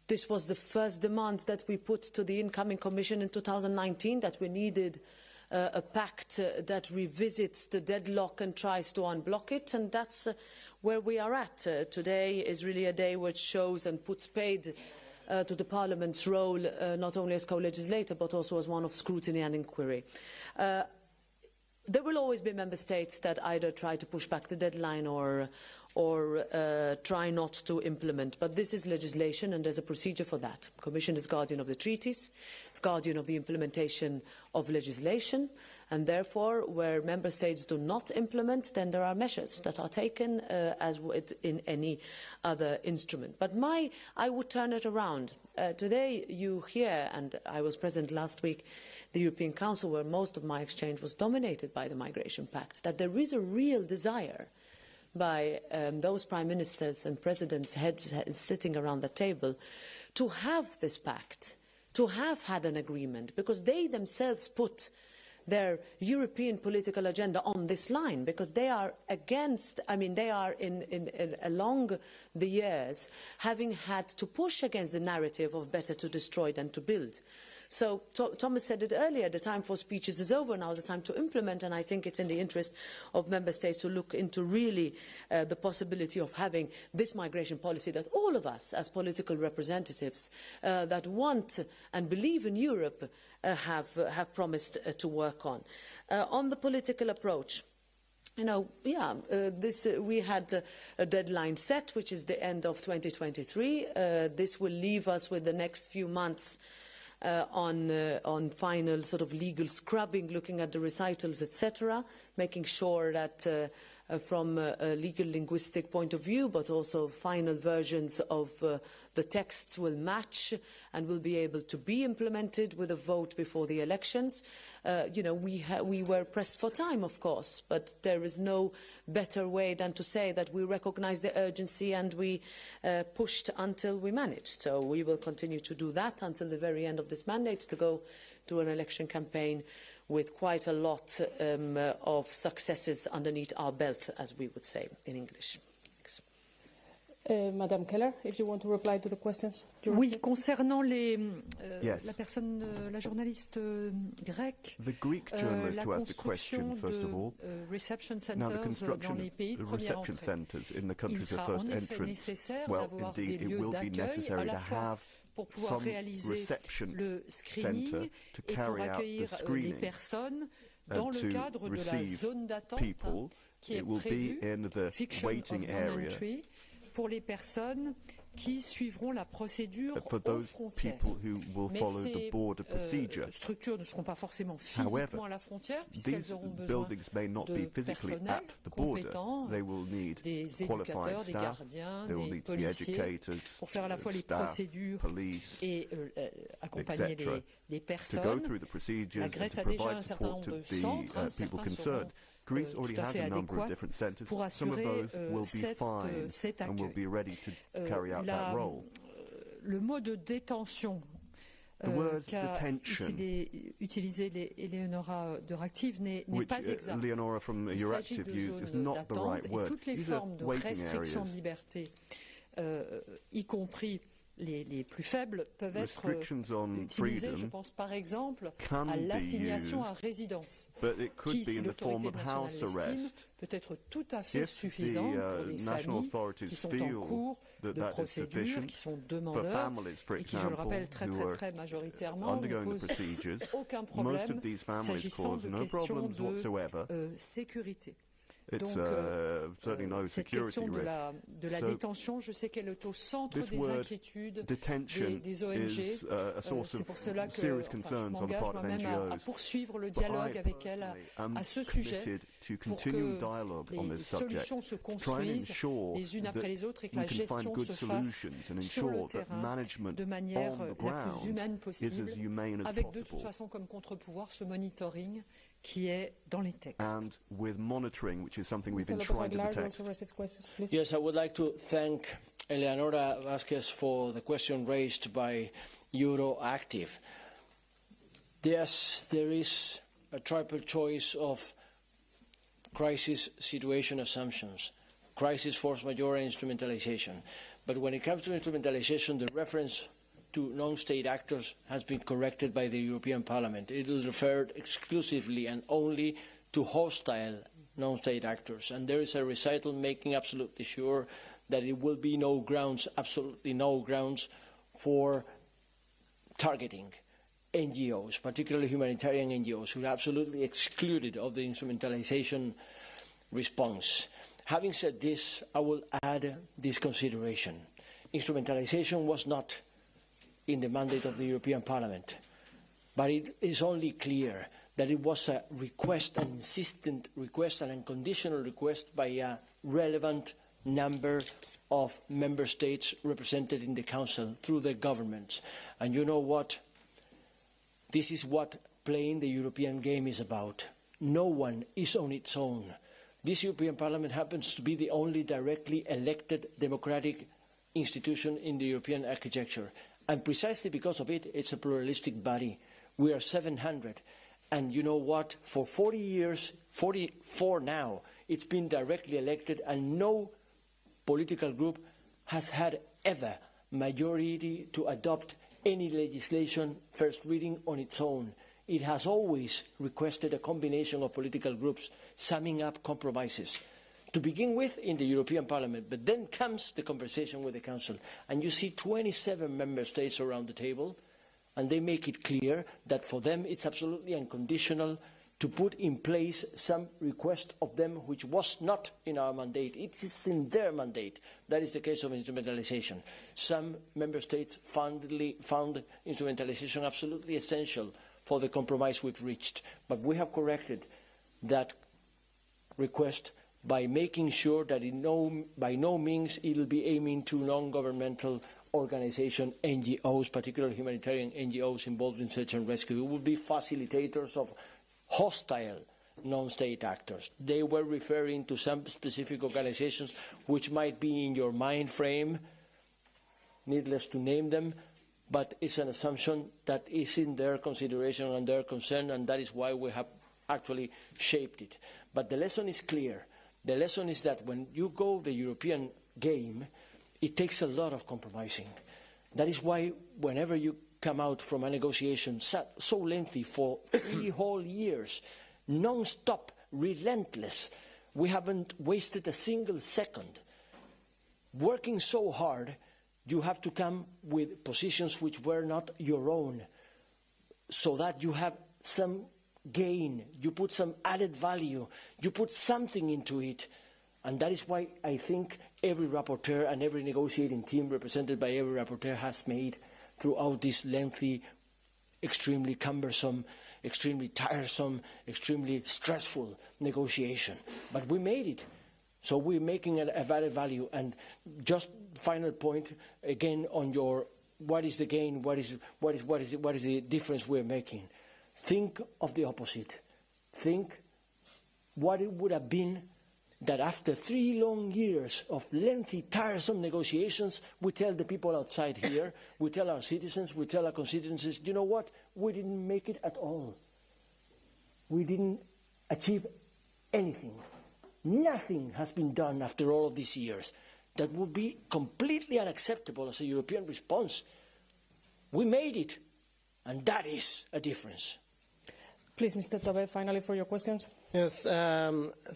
This was the first demand that we put to the incoming Commission in 2019, that we needed a pact that revisits the deadlock and tries to unblock it, and that's where we are at. Today is really a day which shows and puts paid to the Parliament's role, not only as co-legislator but also as one of scrutiny and inquiry. There will always be member states that either try to push back the deadline or try not to implement. But this is legislation and there's a procedure for that. The Commission is guardian of the treaties, it's guardian of the implementation of legislation, and therefore where member states do not implement, then there are measures that are taken as in any other instrument. But I would turn it around. Today you hear, and I was present last week, the European Council, where most of my exchange was dominated by the migration pacts, that there is a real desire by those prime ministers and presidents' heads sitting around the table to have this pact, to have had an agreement, because they themselves put their European political agenda on this line, because they are against, they are along the years having had to push against the narrative of better to destroy than to build. So Thomas said it earlier, the time for speeches is over, now is the time to implement, and I think it's in the interest of member states to look into really the possibility of having this migration policy that all of us as political representatives that want and believe in Europe have promised to work on. On the political approach, we had a deadline set, which is the end of 2023. This will leave us with the next few months on final sort of legal scrubbing, looking at the recitals, etc., making sure that from a legal linguistic point of view, but also final versions of the texts will match and will be able to be implemented with a vote before the elections. We were pressed for time, of course, but there is no better way than to say that we recognise the urgency and we pushed until we managed. So we will continue to do that until the very end of this mandate, to go to an election campaign with quite a lot of successes underneath our belt, as we would say in English. Madame Keller, if you want to reply to the questions. Oui, concernant la personne, la journaliste grecque, the Greek journalist la who asked the question, first of all, reception now the centers construction dans les pays de of première reception entrée. centres in the Il countries of sera first en effet entrance. nécessaire Well, d'avoir des indeed, it lieux will be d'accueil à necessary la to fois have pour pouvoir some réaliser reception le screening centre to et pour carry out the accueillir les screening personnes dans le to cadre de la receive zone d'attente people. qui est It will prévue, be in the fiction waiting of area. non-entry, pour les personnes qui suivront la procédure For aux those frontières. people who will Mais follow the ces border procedure. structures ne seront pas forcément physiquement However, à la frontière, these puisqu'elles auront besoin buildings may not de be physically personnel at the border. compétent, They will need des qualified éducateurs, des staff. gardiens, They will des need to be policiers, educators, pour faire à la fois les staff, procédures police, et accompagner etc. les To go personnes. through the procedures La and Grèce to a déjà provide un certain support nombre to de the centres, people certains concerned. Greece already tout à has fait a number of adéquats different centres. pour Some of assurer those will be fine cet and will accueil. be ready to carry out that role. Le mot de détention qu'a utilisé Eleonora de Ractive n'est pas exact. Leonora from Il s'agit Euractiv de used is zones not the d'attente right et word. toutes les These are formes de waiting restriction areas. de liberté, y compris les plus faibles, peuvent être utilisées, je pense par exemple à l'assignation à résidence, qui, si l'autorité nationale l'estime, peut être tout à fait suffisant pour les familles qui sont en cours de procédure, qui sont demandeurs et qui, je le rappelle, très majoritairement ne posent aucun problème s'agissant de questions de sécurité. Donc, cette question de la détention, je sais qu'elle est au centre des inquiétudes des ONG. C'est pour cela que je m'engage moi-même à poursuivre le dialogue avec elle à ce sujet pour que les solutions se construisent les unes après les autres et que la gestion se fasse sur le terrain de manière la plus humaine possible, avec de toute façon comme contre-pouvoir ce monitoring qui est dans les textes. And with monitoring, which is something we've been trying to detect. Yes, I would like to thank Eleonora Vázquez for the question raised by Euroactiv. Yes, there is a triple choice of crisis situation assumptions, crisis, force majeure, and instrumentalization. But when it comes to instrumentalization, the reference to non-state actors has been corrected by the European Parliament. It is referred exclusively and only to hostile non-state actors. And there is a recital making absolutely sure that it will be no grounds, absolutely no grounds for targeting NGOs, particularly humanitarian NGOs, who are absolutely excluded of the instrumentalization response. Having said this, I will add this consideration. Instrumentalization was not in the mandate of the European Parliament, but it is only clear that it was a request, an insistent request, an unconditional request by a relevant number of member states represented in the Council through their governments. And you know what? This is what playing the European game is about. No one is on its own. This European Parliament happens to be the only directly elected democratic institution in the European architecture. And precisely because of it, it's a pluralistic body. We are 700. And you know what? For 40 years, 44 now, it's been directly elected, and no political group has had ever majority to adopt any legislation first reading on its own. It has always requested a combination of political groups summing up compromises. To begin with, in the European Parliament, but then comes the conversation with the Council. And you see 27 member states around the table, and they make it clear that for them it's absolutely unconditional to put in place some request of them which was not in our mandate. It is in their mandate. That is the case of instrumentalization. Some member states found instrumentalization absolutely essential for the compromise we've reached. But we have corrected that request by making sure that by no means it will be aiming to non-governmental organizations, NGOs, particularly humanitarian NGOs involved in search and rescue. It will be facilitators of hostile non-state actors. They were referring to some specific organizations which might be in your mind frame, needless to name them, but it's an assumption that is in their consideration and their concern, and that is why we have actually shaped it. But the lesson is clear. The lesson is that when you go the European game, it takes a lot of compromising. That is why whenever you come out from a negotiation so lengthy for 3 whole years, non-stop, relentless, we haven't wasted a single second. Working so hard, you have to come with positions which were not your own, so that you have some gain, you put some added value, you put something into it. And that is why I think every rapporteur and every negotiating team represented by every rapporteur has made throughout this lengthy, extremely cumbersome, extremely tiresome, extremely stressful negotiation. But we made it. So we're making a added value. And just final point, again, on your what is the gain, what is the difference we're making. Think of the opposite. Think what it would have been that after 3 long years of lengthy, tiresome negotiations, we tell the people outside here, we tell our citizens, we tell our constituencies, you know what? We didn't make it at all. We didn't achieve anything. Nothing has been done after all of these years. That would be completely unacceptable as a European response. We made it, and that is a difference. Please, Mr. Tobe, finally for your questions. Yes,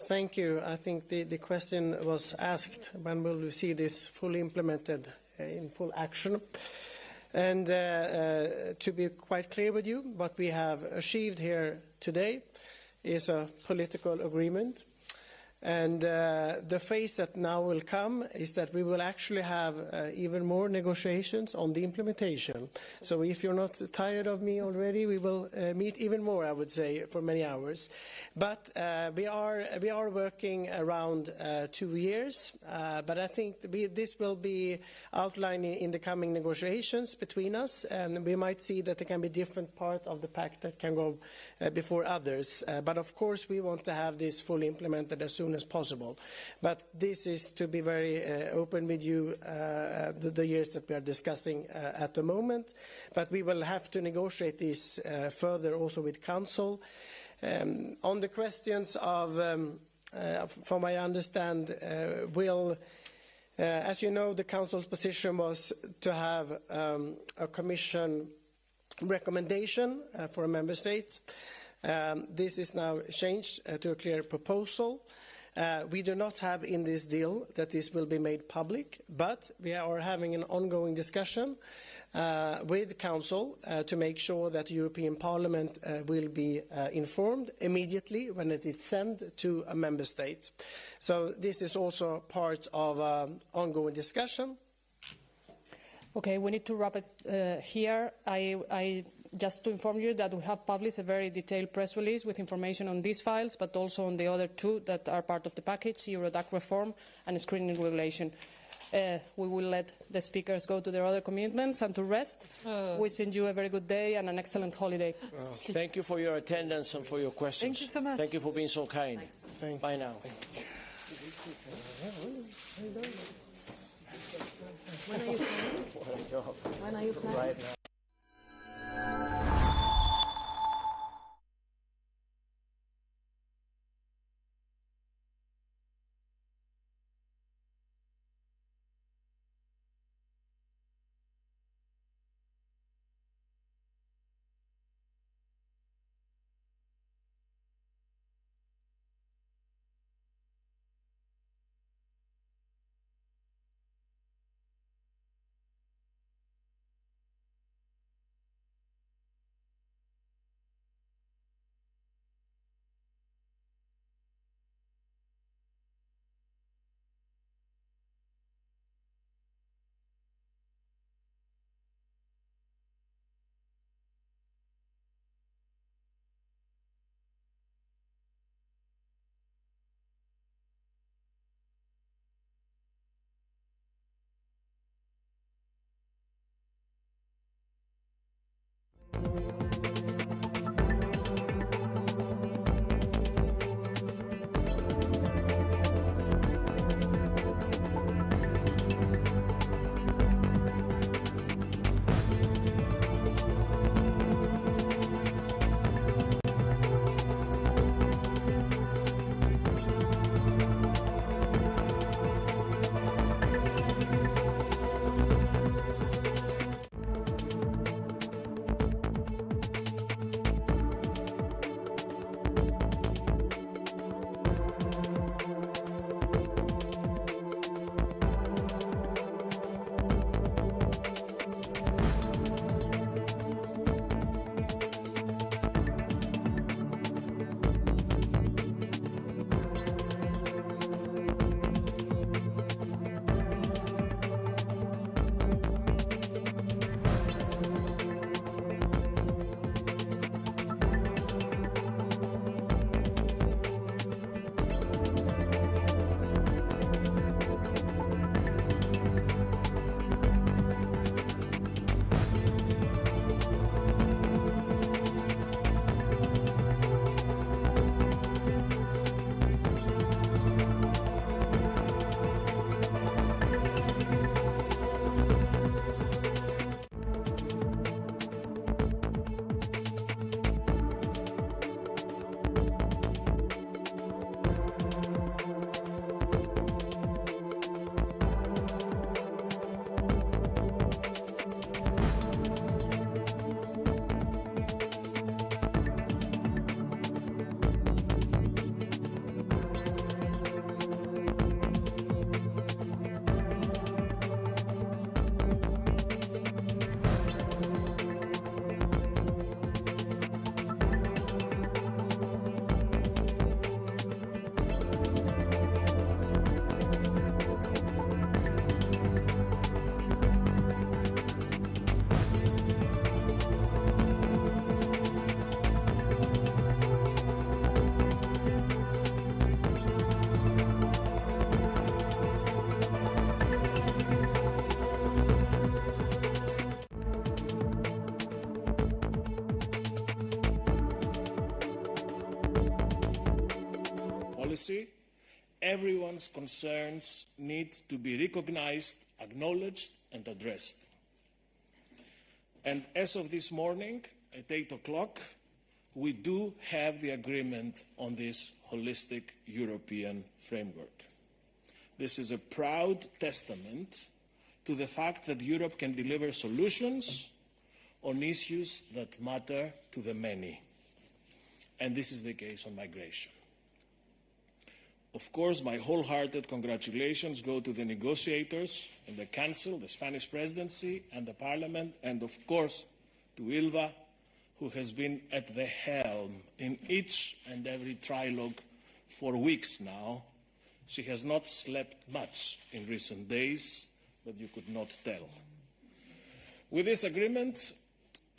thank you. I think the question was asked, when will we see this fully implemented in full action? And to be quite clear with you, what we have achieved here today is a political agreement. And the phase that now will come is that we will actually have even more negotiations on the implementation. So if you're not tired of me already, we will meet even more, I would say, for many hours. But we are working around 2 years. But I think this will be outlined in the coming negotiations between us, and we might see that there can be different parts of the pact that can go before others. But of course, we want to have this fully implemented as soon as possible. But this is to be very open with you, the years that we are discussing at the moment. But we will have to negotiate this further also with Council. On the questions of, from what I understand, as you know, the Council's position was to have a Commission recommendation for Member States. This is now changed to a clear proposal. We do not have in this deal that this will be made public, but we are having an ongoing discussion with Council to make sure that the European Parliament will be informed immediately when it is sent to a Member State. So this is also part of ongoing discussion. Okay, we need to wrap it here. I just to inform you that we have published a very detailed press release with information on these files, but also on the other 2 that are part of the package, Eurodac reform and screening regulation. We will let the speakers go to their other commitments and to rest. We send you a very good day and an excellent holiday. Thank you for your attendance and for your questions. Thank you so much. Thank you for being so kind. Bye now. When are you flying? When are you flying? Right now. policy, everyone's concerns need to be recognized, acknowledged and addressed. And as of this morning, at 8 o'clock, we do have the agreement on this holistic European framework. This is a proud testament to the fact that Europe can deliver solutions on issues that matter to the many. And this is the case on migration. Of course, my wholehearted congratulations go to the negotiators and the Council, the Spanish Presidency and the Parliament, and of course to Ilva, who has been at the helm in each and every trilogue for weeks now. She has not slept much in recent days, but you could not tell. With this agreement,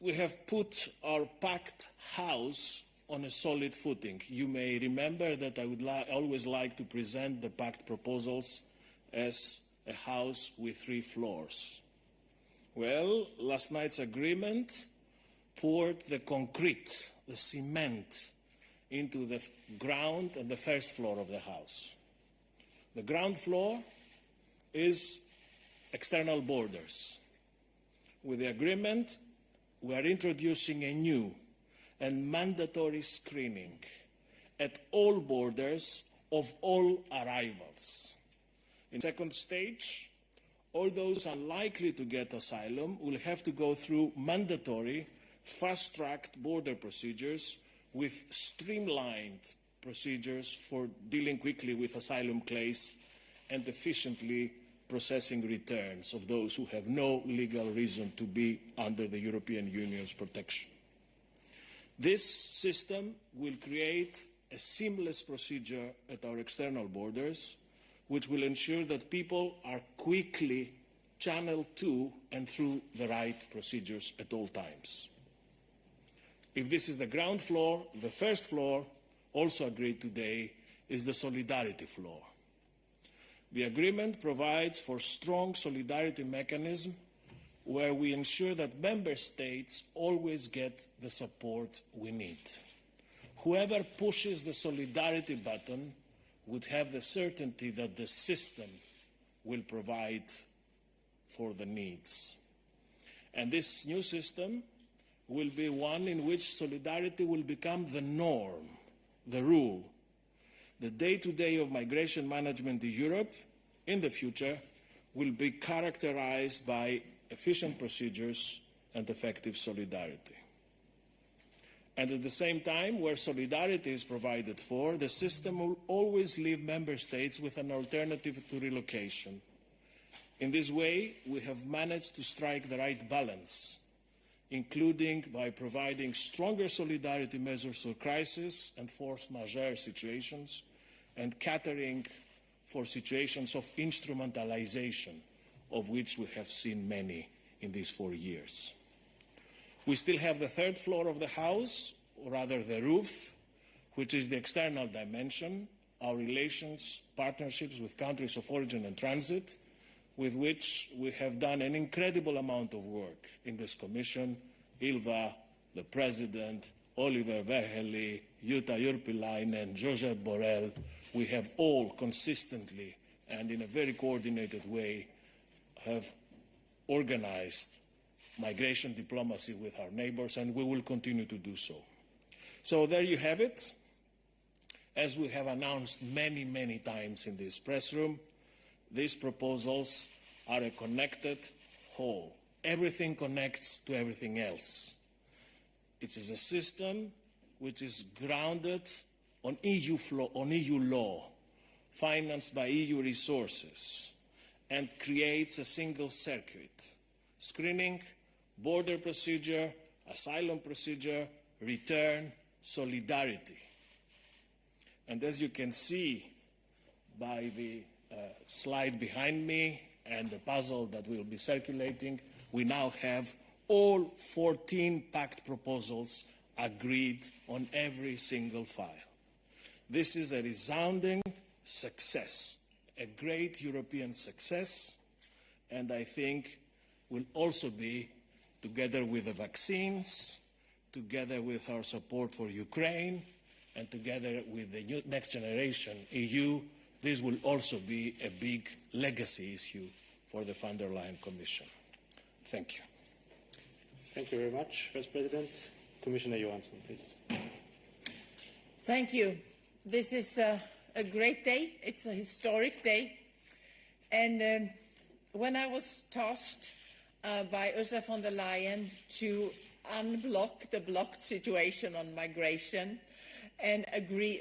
we have put our pact house on a solid footing. You may remember that I would always like to present the pact proposals as a house with 3 floors. Well, last night's agreement poured the concrete, the cement, into the ground and the first floor of the house. The ground floor is external borders. With the agreement, we are introducing a new and mandatory screening at all borders of all arrivals. In the second stage, all those unlikely to get asylum will have to go through mandatory fast-tracked border procedures with streamlined procedures for dealing quickly with asylum claims and efficiently processing returns of those who have no legal reason to be under the European Union's protection. This system will create a seamless procedure at our external borders, which will ensure that people are quickly channeled to and through the right procedures at all times. If this is the ground floor, the first floor, also agreed today, is the solidarity floor. The agreement provides for strong solidarity mechanism where we ensure that member states always get the support we need. Whoever pushes the solidarity button would have the certainty that the system will provide for the needs. And this new system will be one in which solidarity will become the norm, the rule. The day-to-day of migration management in Europe in the future will be characterized by efficient procedures and effective solidarity. And at the same time, where solidarity is provided for, the system will always leave member states with an alternative to relocation. In this way, we have managed to strike the right balance, including by providing stronger solidarity measures for crisis and force majeure situations, and catering for situations of instrumentalization, of which we have seen many in these 4 years. We still have the third floor of the house, or rather the roof, which is the external dimension, our relations, partnerships with countries of origin and transit, with which we have done an incredible amount of work in this Commission. Ilva, the President, Oliver Verhelyi, Jutta Urpilainen, Josep Borrell, we have all consistently and in a very coordinated way have organized migration diplomacy with our neighbors, and we will continue to do so. So there you have it. As we have announced many, many times in this press room, these proposals are a connected whole. Everything connects to everything else. It is a system which is grounded on EU law, financed by EU resources, and creates a single circuit: screening, border procedure, asylum procedure, return, solidarity. And as you can see by the slide behind me and the puzzle that will be circulating, we now have all 14 pact proposals agreed on every single file. This is a resounding success, a great European success, and I think will also be, together with the vaccines, together with our support for Ukraine, and together with the next generation EU, this will also be a big legacy issue for the von der Leyen Commission. Thank you. Thank you very much, Vice President. Commissioner Johansson, please. Thank you. This is a great day. It's a historic day. And when I was tasked by Ursula von der Leyen to unblock the blocked situation on migration and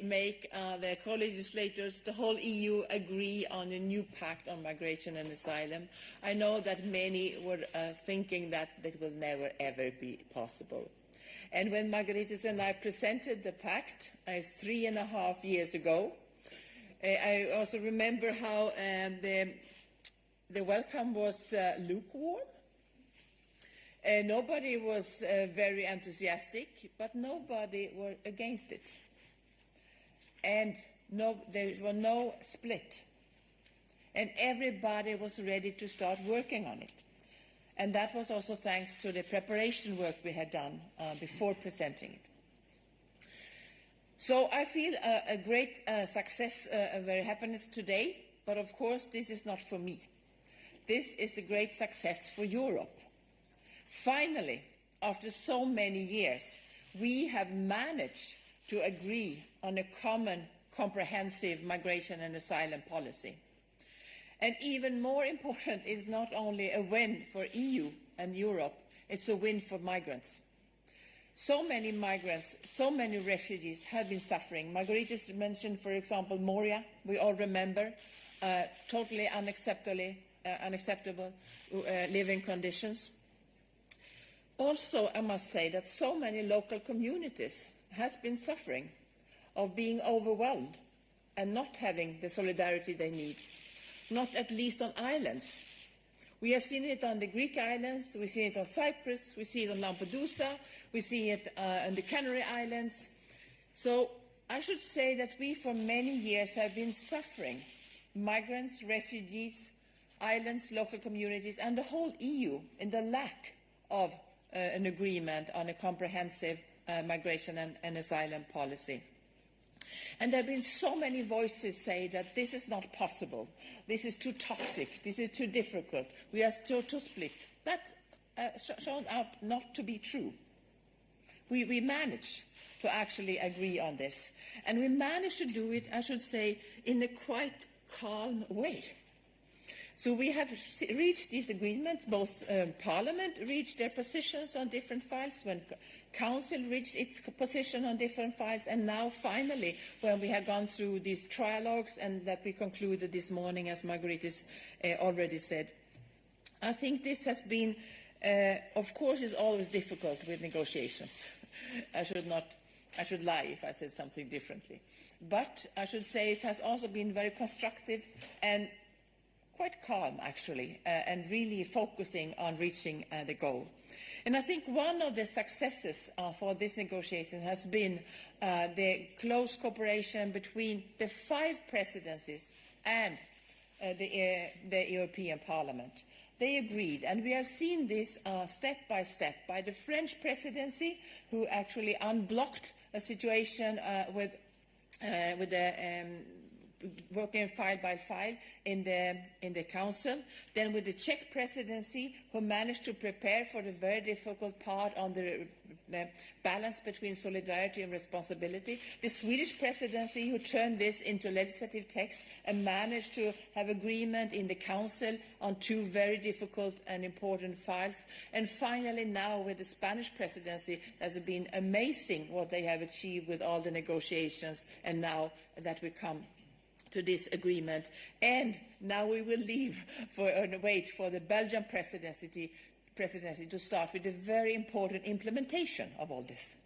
make the co-legislators, the whole EU, agree on a new pact on migration and asylum, I know that many were thinking that will never, ever be possible. And when Margaritis and I presented the pact 3.5 years ago, I also remember how the welcome was lukewarm. Nobody was very enthusiastic, but nobody were against it. And there was no split. And everybody was ready to start working on it. And that was also thanks to the preparation work we had done before presenting it. So I feel a great success, a very happiness today, but of course this is not for me. This is a great success for Europe. Finally, after so many years, we have managed to agree on a common, comprehensive migration and asylum policy. And even more important, is not only a win for EU and Europe, it's a win for migrants. So many migrants, so many refugees have been suffering. Margaritis mentioned, for example, Moria. We all remember totally unacceptable living conditions. Also, I must say that so many local communities has been suffering of being overwhelmed and not having the solidarity they need, not at least on islands. We have seen it on the Greek islands, we see it on Cyprus, we see it on Lampedusa, we see it on the Canary Islands. So I should say that we for many years have been suffering, migrants, refugees, islands, local communities, and the whole EU in the lack of an agreement on a comprehensive migration and asylum policy. And there have been so many voices say that this is not possible, this is too toxic, this is too difficult, we are still too split. That shown out not to be true. We managed to actually agree on this. And we managed to do it, I should say, in a quite calm way. So we have reached these agreements, both Parliament reached their positions on different files, when Council reached its position on different files, and now finally, when we have gone through these trialogues and that we concluded this morning, as Margaritis already said. I think this has been, of course, it's always difficult with negotiations. I should lie if I said something differently. But I should say it has also been very constructive and quite calm, actually, and really focusing on reaching the goal. And I think one of the successes for this negotiation has been the close cooperation between the 5 presidencies and the European Parliament. They agreed, and we have seen this step by step by the French presidency, who actually unblocked a situation with the working file by file in the Council, then with the Czech presidency, who managed to prepare for the very difficult part on the balance between solidarity and responsibility, the Swedish presidency, who turned this into legislative text and managed to have agreement in the Council on 2 very difficult and important files, and finally now with the Spanish presidency, it has been amazing what they have achieved with all the negotiations, and now that we come to this agreement. And now we will wait for the Belgian presidency to start with a very important implementation of all this.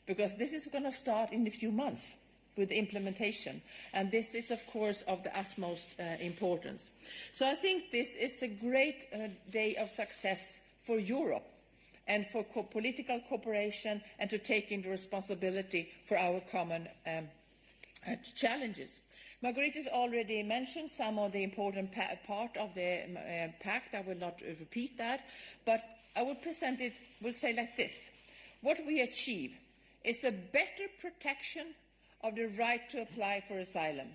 Because this is going to start in a few months with the implementation. And this is, of course, of the utmost importance. So I think this is a great day of success for Europe and for political cooperation and to taking the responsibility for our common challenges. Margaritis already mentioned some of the important part of the pact. I will not repeat that, but I will present it, will say like this. What we achieve is a better protection of the right to apply for asylum.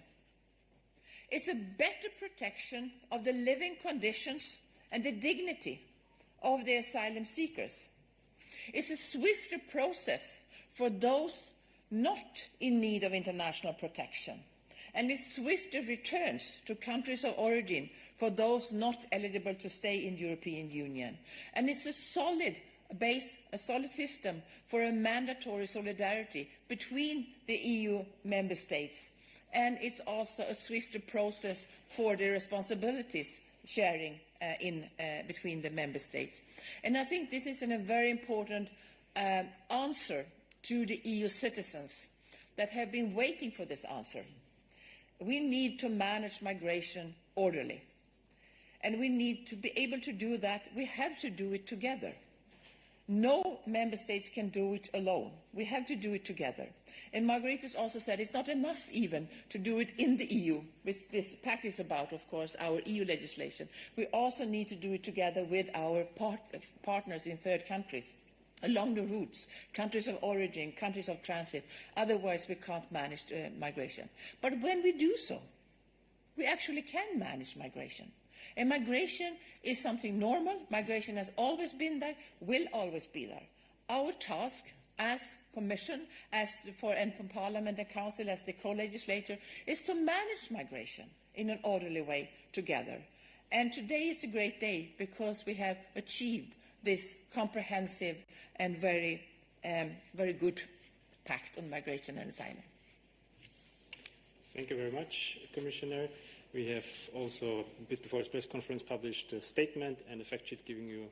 It's a better protection of the living conditions and the dignity of the asylum seekers. It's a swifter process for those not in need of international protection, and it's swifter returns to countries of origin for those not eligible to stay in the European Union. And it's a solid system for a mandatory solidarity between the EU member states. And it's also a swifter process for the responsibilities sharing between the member states. And I think this is a very important answer to the EU citizens that have been waiting for this answer. We need to manage migration orderly. And we need to be able to do that. We have to do it together. No member states can do it alone. We have to do it together. And Margrethe also said it's not enough even to do it in the EU, which this pact is about, of course, our EU legislation. We also need to do it together with our partners in third countries, along the routes, countries of origin, countries of transit. Otherwise, we can't manage migration. But when we do so, we actually can manage migration. And migration is something normal. Migration has always been there, will always be there. Our task as Commission, and Parliament and Council, as the co-legislator, is to manage migration in an orderly way together. And today is a great day because we have achieved this comprehensive and very good pact on migration and asylum. Thank you very much, Commissioner. We have also, a bit before this press conference, published a statement and a fact sheet giving you,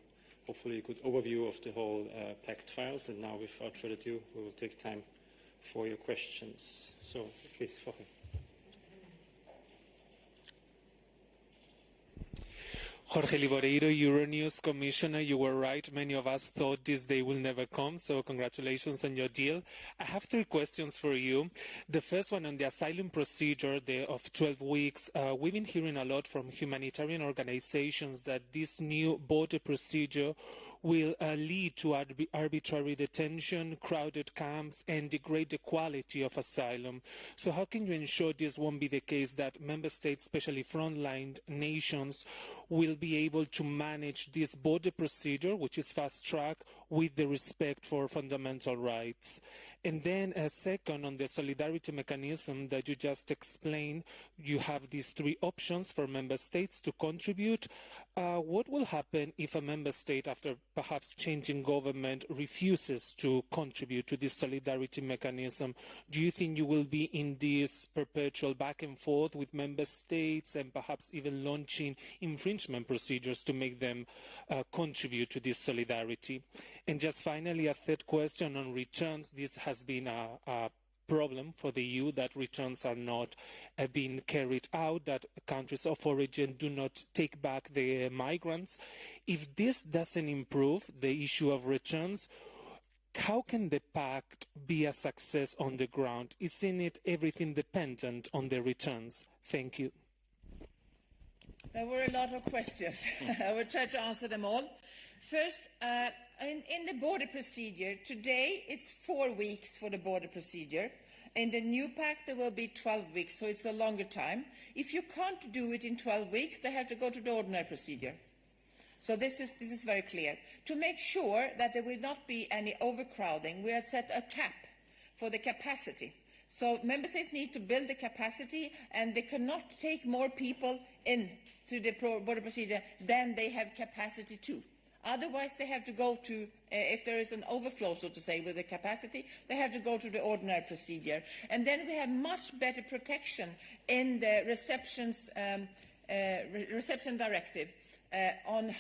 hopefully, a good overview of the whole pact files. And now, without further ado, we will take time for your questions. So, please, Jorge. Jorge Liboreiro, Euronews Commissioner, you were right. Many of us thought this day will never come, so congratulations on your deal. I have 3 questions for you. The first one on the asylum procedure of 12 weeks. We've been hearing a lot from humanitarian organizations that this new border procedure will lead to arbitrary detention, crowded camps, and degrade the quality of asylum. So how can you ensure this won't be the case, that member states, especially frontline nations, will be able to manage this border procedure, which is fast-track, with the respect for fundamental rights? And then a second, on the solidarity mechanism that you just explained, you have these 3 options for member states to contribute. What will happen if a member state, after perhaps changing government, refuses to contribute to this solidarity mechanism? Do you think you will be in this perpetual back and forth with member states and perhaps even launching infringement procedures to make them contribute to this solidarity? And just finally, a third question on returns. This has been a problem for the EU, that returns are not being carried out, that countries of origin do not take back the migrants. If this doesn't improve the issue of returns, how can the pact be a success on the ground? Isn't it everything dependent on the returns? Thank you. There were a lot of questions. I will try to answer them all. First, in the border procedure, today it's 4 weeks for the border procedure. In the new pact, there will be 12 weeks, so it's a longer time. If you can't do it in 12 weeks, they have to go to the ordinary procedure. So this is very clear. To make sure that there will not be any overcrowding, we have set a cap for the capacity. So member states need to build the capacity, and they cannot take more people into the border procedure than they have capacity to. Otherwise, they have to go to, if there is an overflow, so to say, with the capacity, they have to go to the ordinary procedure. And then we have much better protection in the reception directive on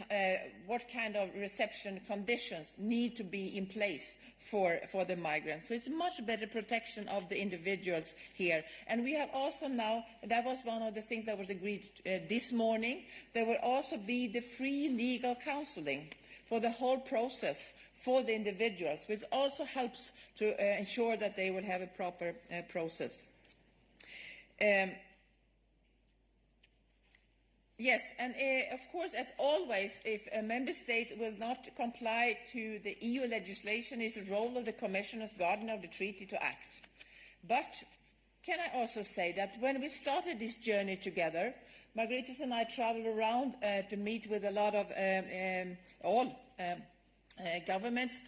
what kind of reception conditions need to be in place for the migrants. So it's much better protection of the individuals here. And we have also now, that was one of the things that was agreed this morning, there will also be the free legal counselling for the whole process for the individuals, which also helps to ensure that they will have a proper process. Yes, and of course, as always, if a member state will not comply to the EU legislation, it's the role of the Commission as guardian of the treaty to act. But can I also say that when we started this journey together, Margrethe and I traveled around to meet with a lot of all governments,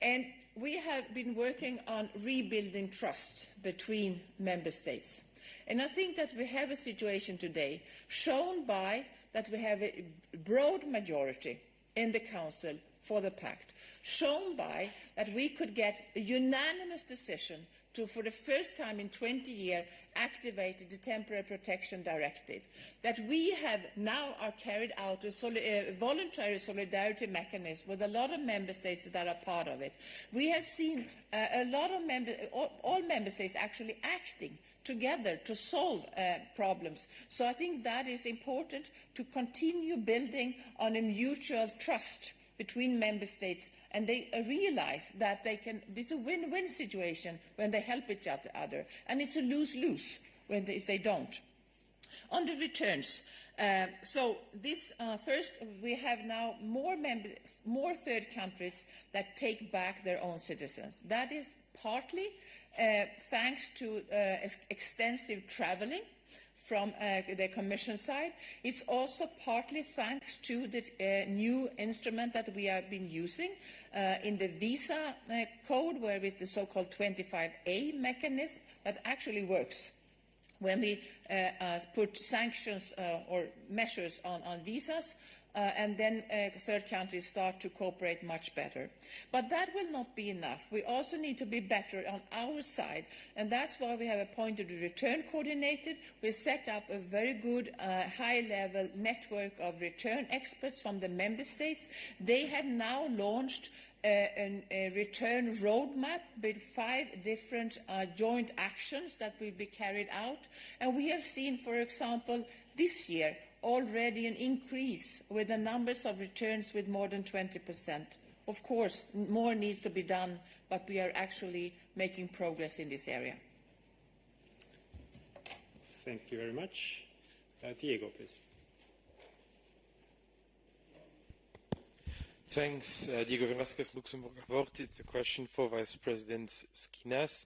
and we have been working on rebuilding trust between member states. And I think that we have a situation today shown by that we have a broad majority in the Council for the pact, shown by that we could get a unanimous decision to, for the first time in 20 years, activate the Temporary Protection Directive, that we have now carried out a voluntary solidarity mechanism with a lot of member states that are part of it. We have seen a lot of all member states actually acting together to solve problems. So I think that is important to continue building on a mutual trust between member states, and they realize that this is a win-win situation when they help each other, and it's a lose-lose if they don't. On the returns, first we have now more third countries that take back their own citizens. That is partly thanks to extensive travelling from the Commission side. It's also partly thanks to the new instrument that we have been using in the visa code, where with the so-called 25A mechanism that actually works. When we put sanctions or measures on visas, and then third countries start to cooperate much better. But that will not be enough. We also need to be better on our side, and that's why we have appointed a return coordinator. We set up a very good high-level network of return experts from the member states. They have now launched a return roadmap with 5 different joint actions that will be carried out. And we have seen, for example, this year, already an increase with the numbers of returns with more than 20%. Of course, more needs to be done, but we are actually making progress in this area. Thank you very much. Diego, please. Thanks, Diego Velázquez, Luxembourg Report. It's a question for Vice President Skinas.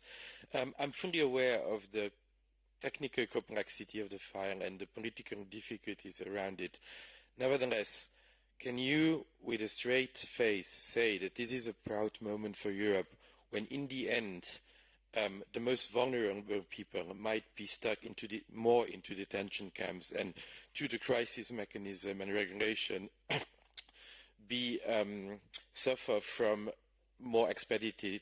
I'm fully aware of the technical complexity of the file and the political difficulties around it. Nevertheless, can you, with a straight face, say that this is a proud moment for Europe when, in the end, the most vulnerable people might be stuck more into detention camps, and through the crisis mechanism and regulation, suffer from more expeditive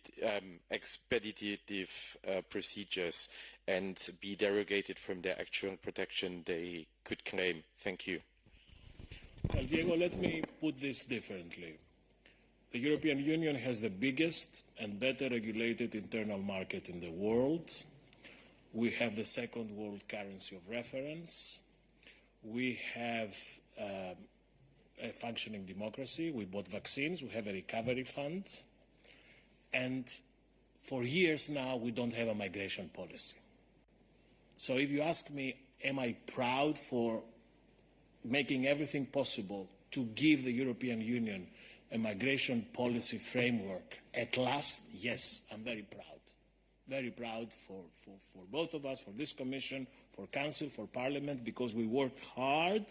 procedures and be derogated from the actual protection they could claim? Thank you. Well, Diego, let me put this differently. The European Union has the biggest and better regulated internal market in the world. We have the second world currency of reference. We have a functioning democracy. We bought vaccines. We have a recovery fund. And for years now, we don't have a migration policy. So if you ask me, am I proud for making everything possible to give the European Union a migration policy framework at last? Yes, I'm very proud. Very proud for both of us, for this Commission, for Council, for Parliament, because we worked hard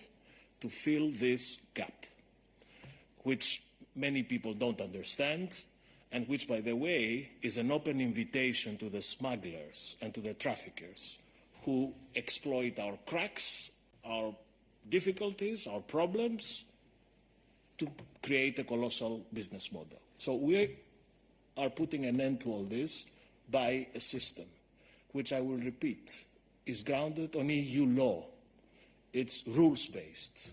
to fill this gap, which many people don't understand, and which, by the way, is an open invitation to the smugglers and to the traffickers who exploit our cracks, our difficulties, our problems, to create a colossal business model. So we are putting an end to all this by a system, which I will repeat, is grounded on EU law. It's rules-based.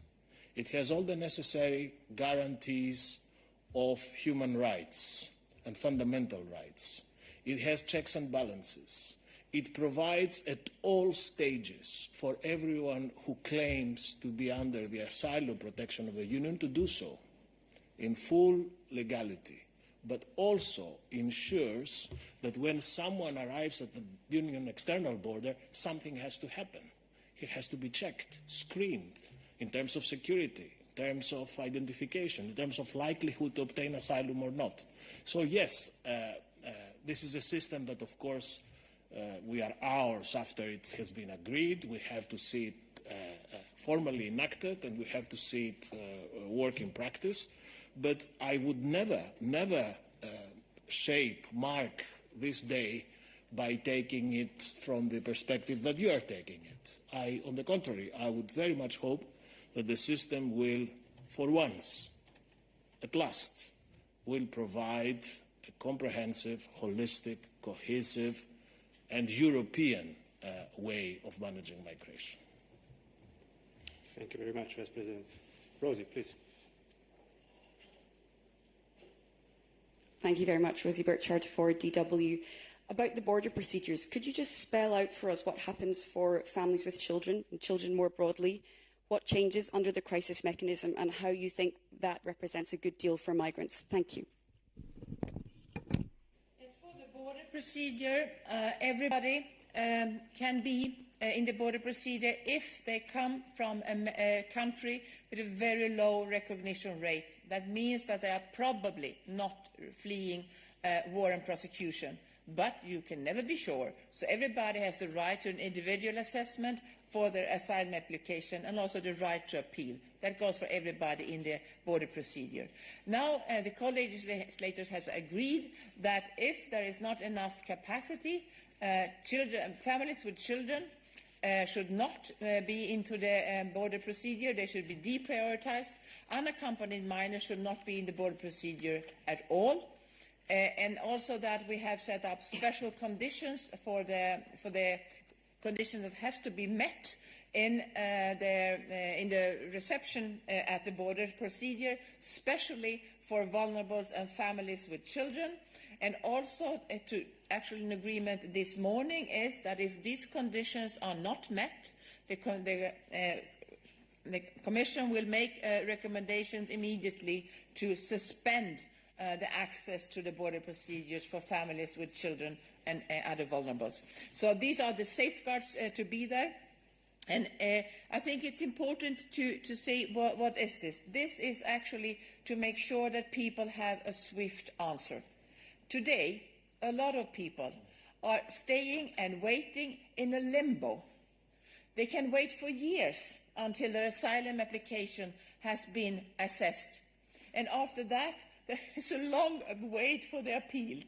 It has all the necessary guarantees of human rights and fundamental rights. It has checks and balances. It provides at all stages for everyone who claims to be under the asylum protection of the Union to do so in full legality, but also ensures that when someone arrives at the Union external border, something has to happen. It has to be checked, screened in terms of security, in terms of identification, in terms of likelihood to obtain asylum or not. So yes, this is a system that, of course, We are hours after it has been agreed. We have to see it formally enacted, and we have to see it work in practice. But I would never mark this day by taking it from the perspective that you are taking it. On the contrary, I would very much hope that the system will, for once, at last, will provide a comprehensive, holistic, cohesive, and European way of managing migration. Thank you very much, Vice President. Rosie, please. Thank you very much. Rosie Burchard for DW. About the border procedures, could you just spell out for us what happens for families with children and children more broadly? What changes under the crisis mechanism and how you think that represents a good deal for migrants? Thank you. As for the border procedure, everybody can be in the border procedure if they come from a country with a very low recognition rate. That means that they are probably not fleeing war and prosecution. But you can never be sure. So everybody has the right to an individual assessment for their asylum application and also the right to appeal. That goes for everybody in the border procedure. Now, the co-legislators have agreed that if there is not enough capacity, families with children should not be into the border procedure. They should be deprioritized. Unaccompanied minors should not be in the border procedure at all. And also that we have set up special conditions for the conditions that have to be met in the reception at the border procedure, especially for vulnerables and families with children. And also, actually an agreement this morning is that if these conditions are not met, the Commission will make recommendations immediately to suspend the access to the border procedures for families with children and other vulnerables. So these are the safeguards to be there. And I think it's important to say what is this? This is actually to make sure that people have a swift answer. Today, a lot of people are staying and waiting in a limbo. They can wait for years until their asylum application has been assessed. And after that, there is a long wait for the appeal.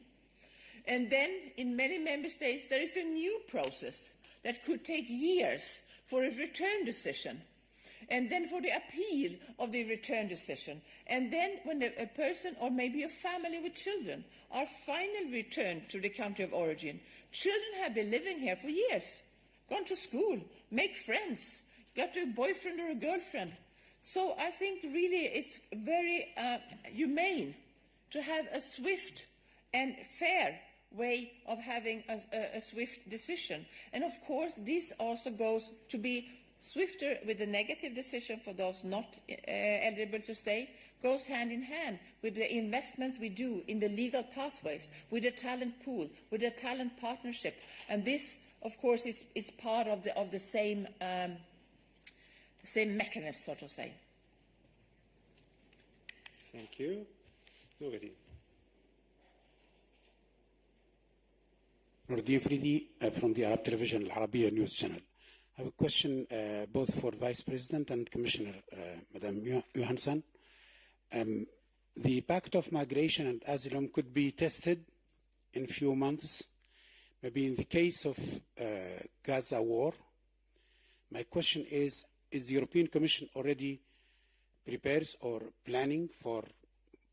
And then, in many member states, there is a new process that could take years for a return decision. And then for the appeal of the return decision. And then when a person or maybe a family with children are finally returned to the country of origin, children have been living here for years, gone to school, make friends, got a boyfriend or a girlfriend. So I think really it's very humane to have a swift and fair way of having a swift decision. And of course, this also goes to be swifter with the negative decision for those not eligible to stay, goes hand in hand with the investment we do in the legal pathways, with the talent pool, with the talent partnership. And this, of course, is part of the same mechanism, so to say. Thank you. Nordin. Nordin Fridi from the Arab Television, Al Arabiya News Channel. I have a question both for Vice President and Commissioner, Madam Johansson. The Pact of Migration and Asylum could be tested in a few months, maybe in the case of Gaza war. My question is the European Commission already prepares or planning for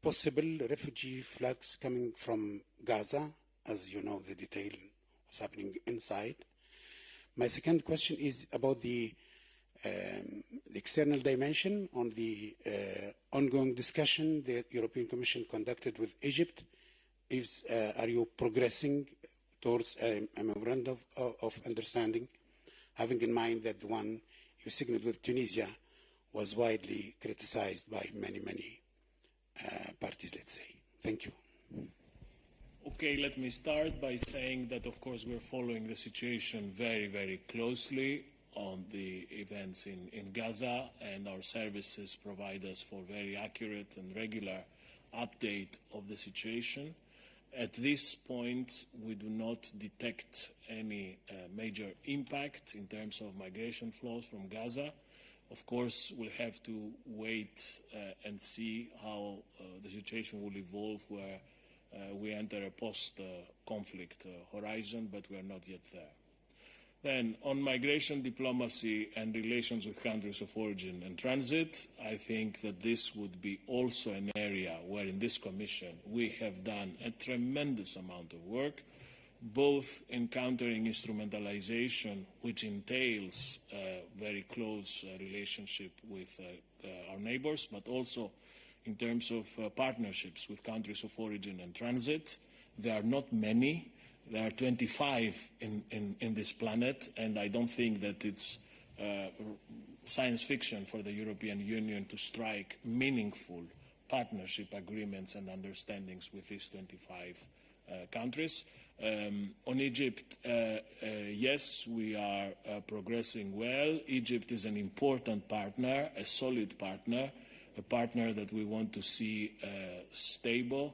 possible refugee flux coming from Gaza, as you know the detail what's happening inside? My second question is about the external dimension on the ongoing discussion the European Commission conducted with Egypt. Are you progressing towards a memorandum of understanding, having in mind that the one you signaled with Tunisia was widely criticized by many parties, let's say? Thank you. Okay, let me start by saying that, of course, we're following the situation very closely on the events in Gaza, and our services provide us for very accurate and regular update of the situation. At this point, we do not detect any major impact in terms of migration flows from Gaza. Of course, we'll have to wait and see how the situation will evolve where we enter a post-conflict horizon, but we are not yet there. Then, on migration diplomacy and relations with countries of origin and transit, I think that this would be also an area where in this Commission we have done a tremendous amount of work, both in countering instrumentalization, which entails a very close relationship with our neighbors, but also in terms of partnerships with countries of origin and transit. There are not many. There are 25 in this planet, and I don't think that it's science fiction for the European Union to strike meaningful partnership agreements and understandings with these 25 countries. On Egypt, yes, we are progressing well. Egypt is an important partner, a solid partner, a partner that we want to see stable.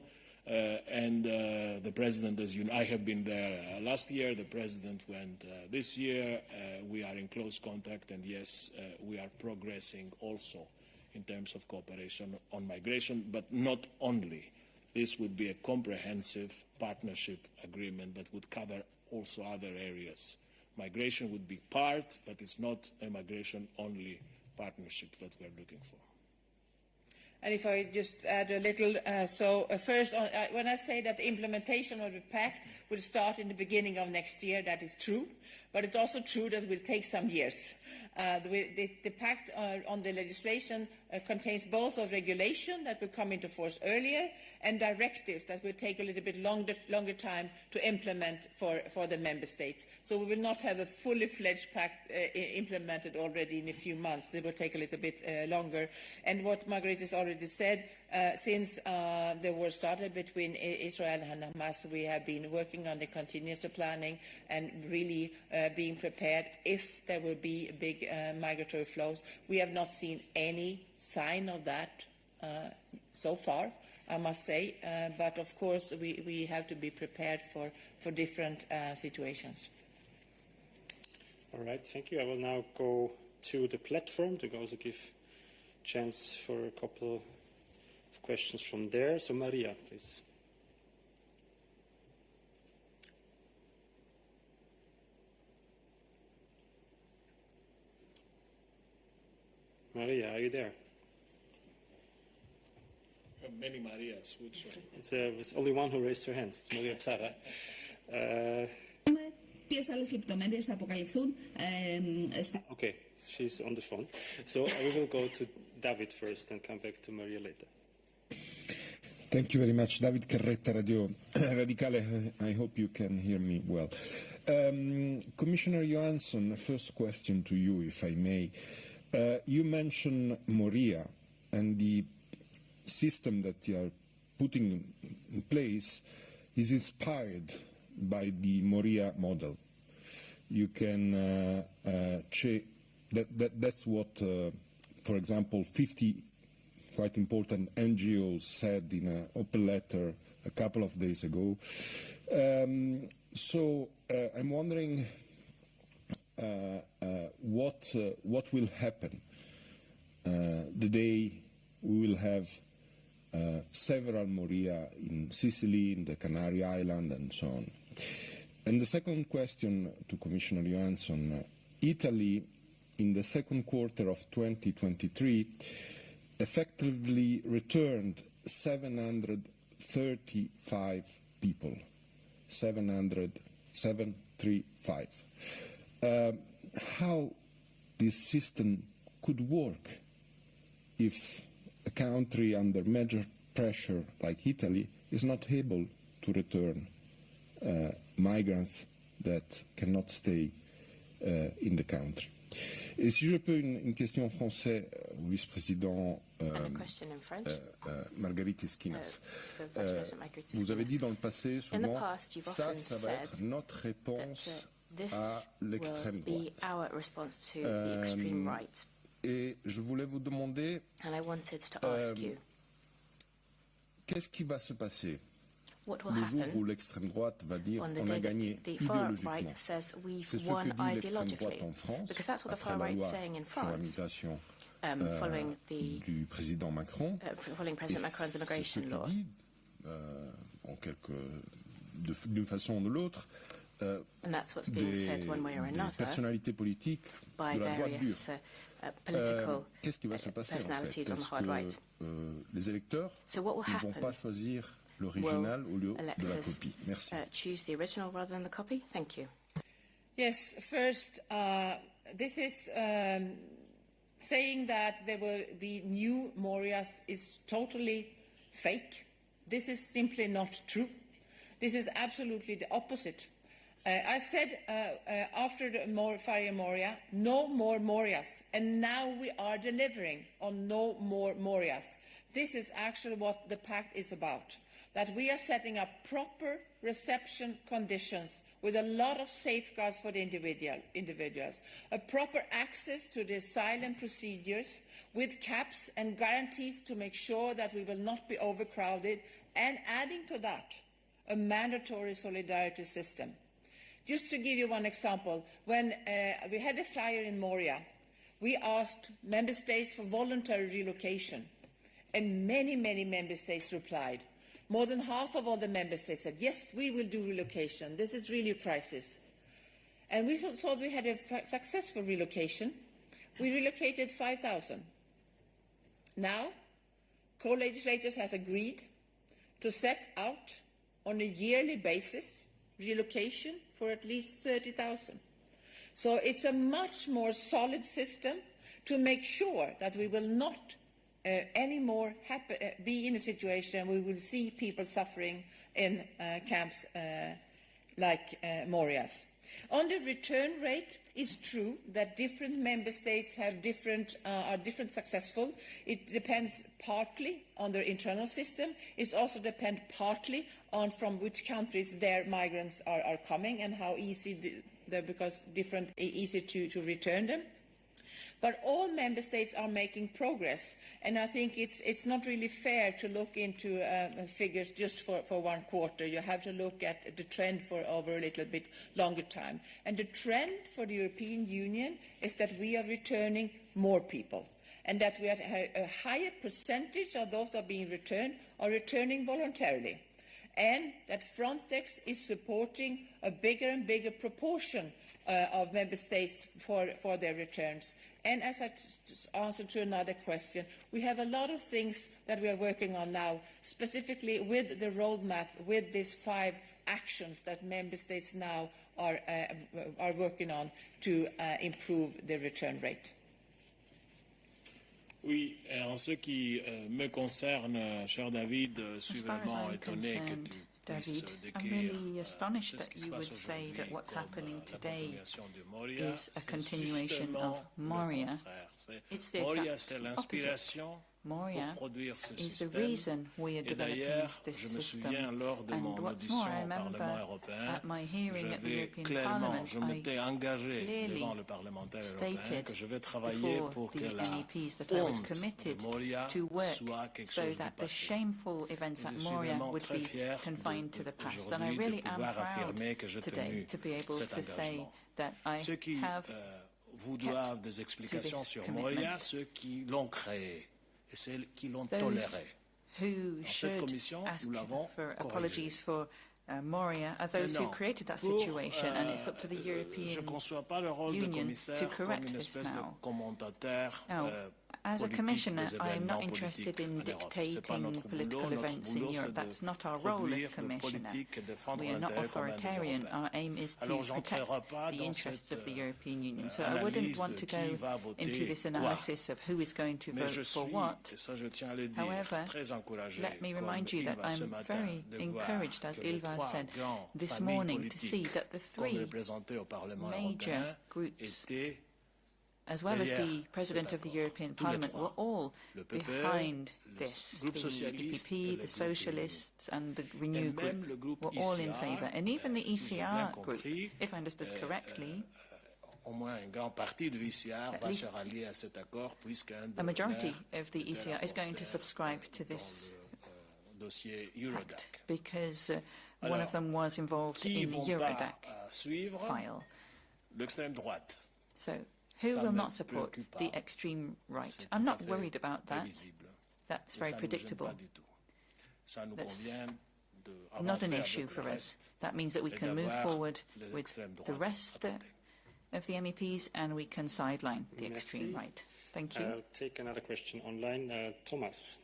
And the President, as you know, I have been there last year, the President went this year. We are in close contact, and yes, we are progressing also in terms of cooperation on migration, but not only. This would be a comprehensive partnership agreement that would cover also other areas. Migration would be part, but it's not a migration-only partnership that we are looking for. And if I just add a little, first, when I say that the implementation of the pact will start in the beginning of next year, that is true. But it's also true that it will take some years. The pact on the legislation contains both a regulation that will come into force earlier and directives that will take a little bit longer time to implement for the member states. So we will not have a fully fledged pact implemented already in a few months. It will take a little bit longer. And what Margaret has already said, since the war started between Israel and Hamas, we have been working on the contingency planning and really being prepared if there will be big migratory flows. We have not seen any sign of that so far, I must say, but of course we have to be prepared for different situations. All right, thank you. I will now go to the platform to also give chance for a couple of questions from there. So Maria, please. Maria, are you there? Many Marias. Which one? It's only one who raised her hand. It's Maria Psara. Okay, she's on the phone. So we will go to David first and come back to Maria later. Thank you very much. David Carretta, Radio Radicale. I hope you can hear me well. Commissioner Johansson, first question to you, if I may. You mentioned Moria and the system that you are putting in place is inspired by the Moria model. You can that's what, for example, 50 quite important NGOs said in an open letter a couple of days ago. So I'm wondering what will happen the day we will have several Moria in Sicily, in the Canary Islands, and so on. And the second question to Commissioner Johansson, Italy in the second quarter of 2023 effectively returned 735 people. 735. How this system could work if a country under major pressure like Italy is not able to return migrants that cannot stay in the country. Et si je peux une question en français au vice-président Margaritis Skinas. Vous avez dit dans le passé souvent, ça va être notre réponse à l'extrême droite. Et je voulais vous demander, qu'est-ce qui va se passer what will le jour happen où l'extrême droite va dire on the on day a gagné that the far idéologiquement. right says we've C'est ce won que dit l'extrême droite ideologically, en France because that's what the après far la right is loi saying in sur la France, migration following the du président Macron. following President Macron's immigration law. Dit, d'une façon ou de l'autre, And that's what's being said one way or another personnalités politiques by de la droite various dure. political Qu'est-ce qui va se passer en fait? personalities on the Est-ce hard que right. les électeurs So what will ne vont happen? pas choisir l'original au lieu de la Electors copie? Merci. choose the original rather than the copy? Thank you. Yes, first, this is saying that there will be new Morias is totally fake. This is simply not true. This is absolutely the opposite. I said after the fire Moria, no more Morias, and now we are delivering on no more Morias. This is actually what the pact is about, that we are setting up proper reception conditions with a lot of safeguards for the individuals, a proper access to the asylum procedures with caps and guarantees to make sure that we will not be overcrowded, and adding to that, a mandatory solidarity system. Just to give you one example, when we had a fire in Moria, we asked member states for voluntary relocation, and many, many member states replied. More than half of all the member states said, yes, we will do relocation. This is really a crisis. And we thought we had a successful relocation. We relocated 5,000. Now, co-legislators have agreed to set out on a yearly basis relocation for at least 30,000. So it's a much more solid system to make sure that we will not anymore be in a situation where we will see people suffering in camps like Moria's. On the return rate, it's true that different member states have are different successful. It depends partly on their internal system. It also depends partly on from which countries their migrants are coming and how easy because easy to return them. But all member states are making progress, and I think it's not really fair to look into figures just for one quarter. You have to look at the trend for over a little bit longer time. And the trend for the European Union is that we are returning more people, and that we have a higher percentage of those that are being returned are returning voluntarily, and that Frontex is supporting a bigger and bigger proportion of member states for their returns. And as I answered to another question, we have a lot of things that we are working on now, specifically with the roadmap, with these 5 actions that member states now are working on to improve the return rate. Oui, en ce qui me concerne, cher David, je suis vraiment étonné que tu puisses décrire ce qui se passe aujourd'hui comme la continuation de Moria. Is a continuation of Moria. It's the Moria, exact c'est l'inspiration Moria pour produire ce is the système. reason we are Et developing d'ailleurs, this je me system. souviens lors de mon And what's audition more, I au remember Parlement européen, at my hearing at the European clairement, Parliament, je m'étais engagé devant le parlementaire européen que je vais travailler pour que la MEPs that I was honte committed de Moria to work soit quelque so chose du that the passé. shameful events at Je suis Moria vraiment would très be fier confined to the past. And I aujourd'hui de really am pouvoir proud affirmer que j'ai today tenu to be able cet to say engagement. that I Ceux qui have vous kept doivent des explications to this sur commitment. Moria, ceux qui l'ont créé et ceux qui l'ont Those toléré. who Dans cette should commission, ask nous l'avons for corrigé. apologies for Moria are those who Maintenant, created that pour, situation, and it's up to the je European ne conçois pas le rôle de Union commissaire to comme correct une this espèce de now. commentateur Now, as a politique commissioner, des I'm événements not interested politiques in en Europe. C'est pas dictating notre political boulot. Notre events in boulot, Europe. c'est That's de not our role as produire le commissioner. politique et défendre We are not l'intérêt commun des authoritarian. Européens. Our aim is to Alors, protect j'entrerai pas the dans interests cette of the European Union. So I wouldn't analyse want de to qui go va voter into this quoi. analysis of who is going to Mais vote je for suis, what. et ça je tiens à le dire, However, très encouragé, let me comme remind you that Ilva ce I'm matin, very de voir encouraged, as que les Ilva trois said grandes this familles morning, to see politiques that the qu'on 3 représentait au Parlement major européen groups, étaient as well as derrière the President cet of the accord. European Tous les Parliament, trois. were all Le PPE, behind le this. groupe The socialiste et EPP, le the groupe Socialists, and the Et Renew même group le groupe were all in ICR, favour. And even the si j'ai bien ECR group, compris, if I understood correctly, au moins une grande partie du ICR At va least se rallier à cet accord puisqu'un a majority des of the ECR is going to subscribe to this pact, because one of them was involved in the Eurodac file. So, who will not support the extreme right? I'm not worried about that. That's very predictable. That's not an issue for us. That means that we can move forward with the rest of the MEPs and we can sideline the extreme right. Thank you. I'll take another question online. Tomas.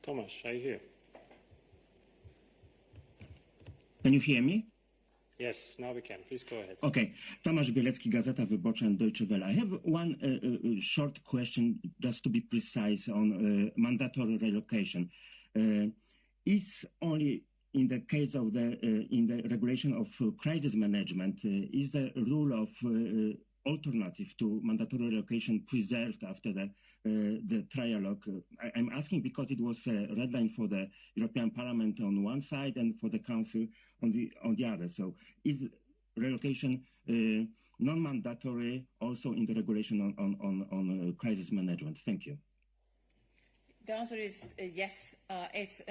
Tomas, are you here? Can you hear me? Yes, now we can. Please go ahead. Okay. Tomasz Bielecki, Gazeta Wyborcza and Deutsche Welle. I have one short question, just to be precise, on mandatory relocation. Is only in the case of in the regulation of crisis management, is the rule of alternative to mandatory relocation preserved after the trialogue? I'm asking because it was a red line for the European Parliament on one side and for the Council on the other. So is relocation non-mandatory also in the regulation on crisis management? Thank you. The answer is yes. It's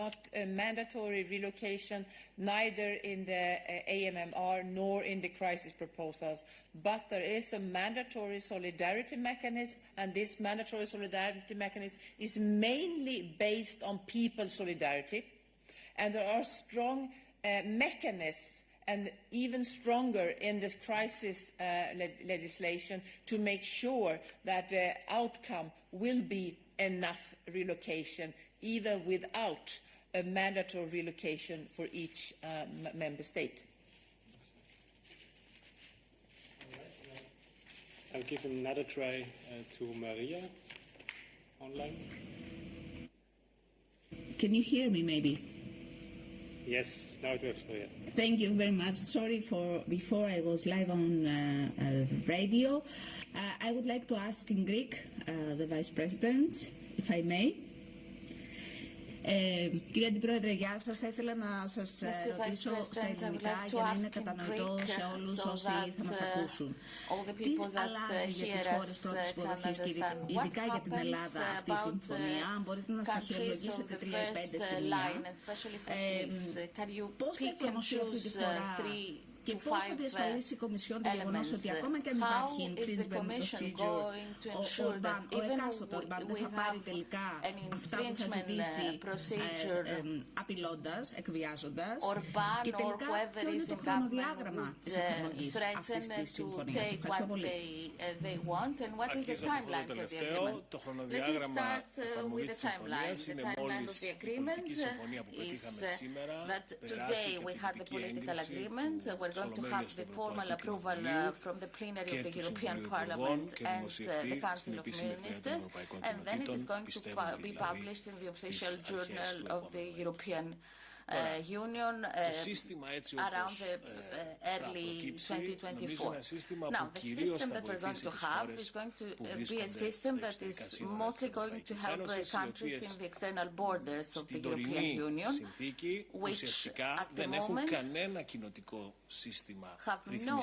not a mandatory relocation, neither in the AMMR nor in the crisis proposals. But there is a mandatory solidarity mechanism, and this mandatory solidarity mechanism is mainly based on people solidarity. And there are strong mechanisms, and even stronger in this crisis legislation, to make sure that the outcome will be enough relocation, even without a mandatory relocation for each member state. I'll give another try to Maria online. Can you hear me, maybe? Yes, now it works for you. Thank you very much. Sorry for before I was live on radio. I would like to ask in Greek the Vice President, if I may. Κύριε Αντιπρόεδρε, γεια σας. Θα ήθελα να σας ρωτήσω στα ελληνικά για να είναι κατανοητό σε όλους όσοι θα μας ακούσουν. Τι αλλάζει για τις χώρες πρώτης υποδοχής και ειδικά για την Ελλάδα αυτή η συμφωνία? Αν μπορείτε να σταχυολογήσετε 3 ή 5 σημεία. Πώς θα εφαρμοστεί αυτή τη φορά και πώς θα διασφαλίσει η Κομισιόν το γεγονός ότι ακόμα και αν υπάρχει infringement procedure, ο εκάστοτε Ορμπάν δεν θα πάρει τελικά αυτά που θα ζητήσει απειλώντας, εκβιάζοντας, και τελικά ποιο είναι το χρονοδιάγραμμα της εφαρμογής αυτής της συμφωνίας? Ευχαριστώ πολύ. Το χρονοδιάγραμμα εφαρμογής της συμφωνίας είναι μόλις η πολιτική συμφωνία που πετύχαμε σήμερα, περάσει και την πολιτική έγκριση. We're going to have the formal approval from the plenary of the European Parliament and the Council of Ministers, and then it is going to be published in the official journal of the European Union around the early 2024. Now, the system that we're going to have is going to be a system that is mostly going to help countries in the external borders of the European Union, which at the moment have no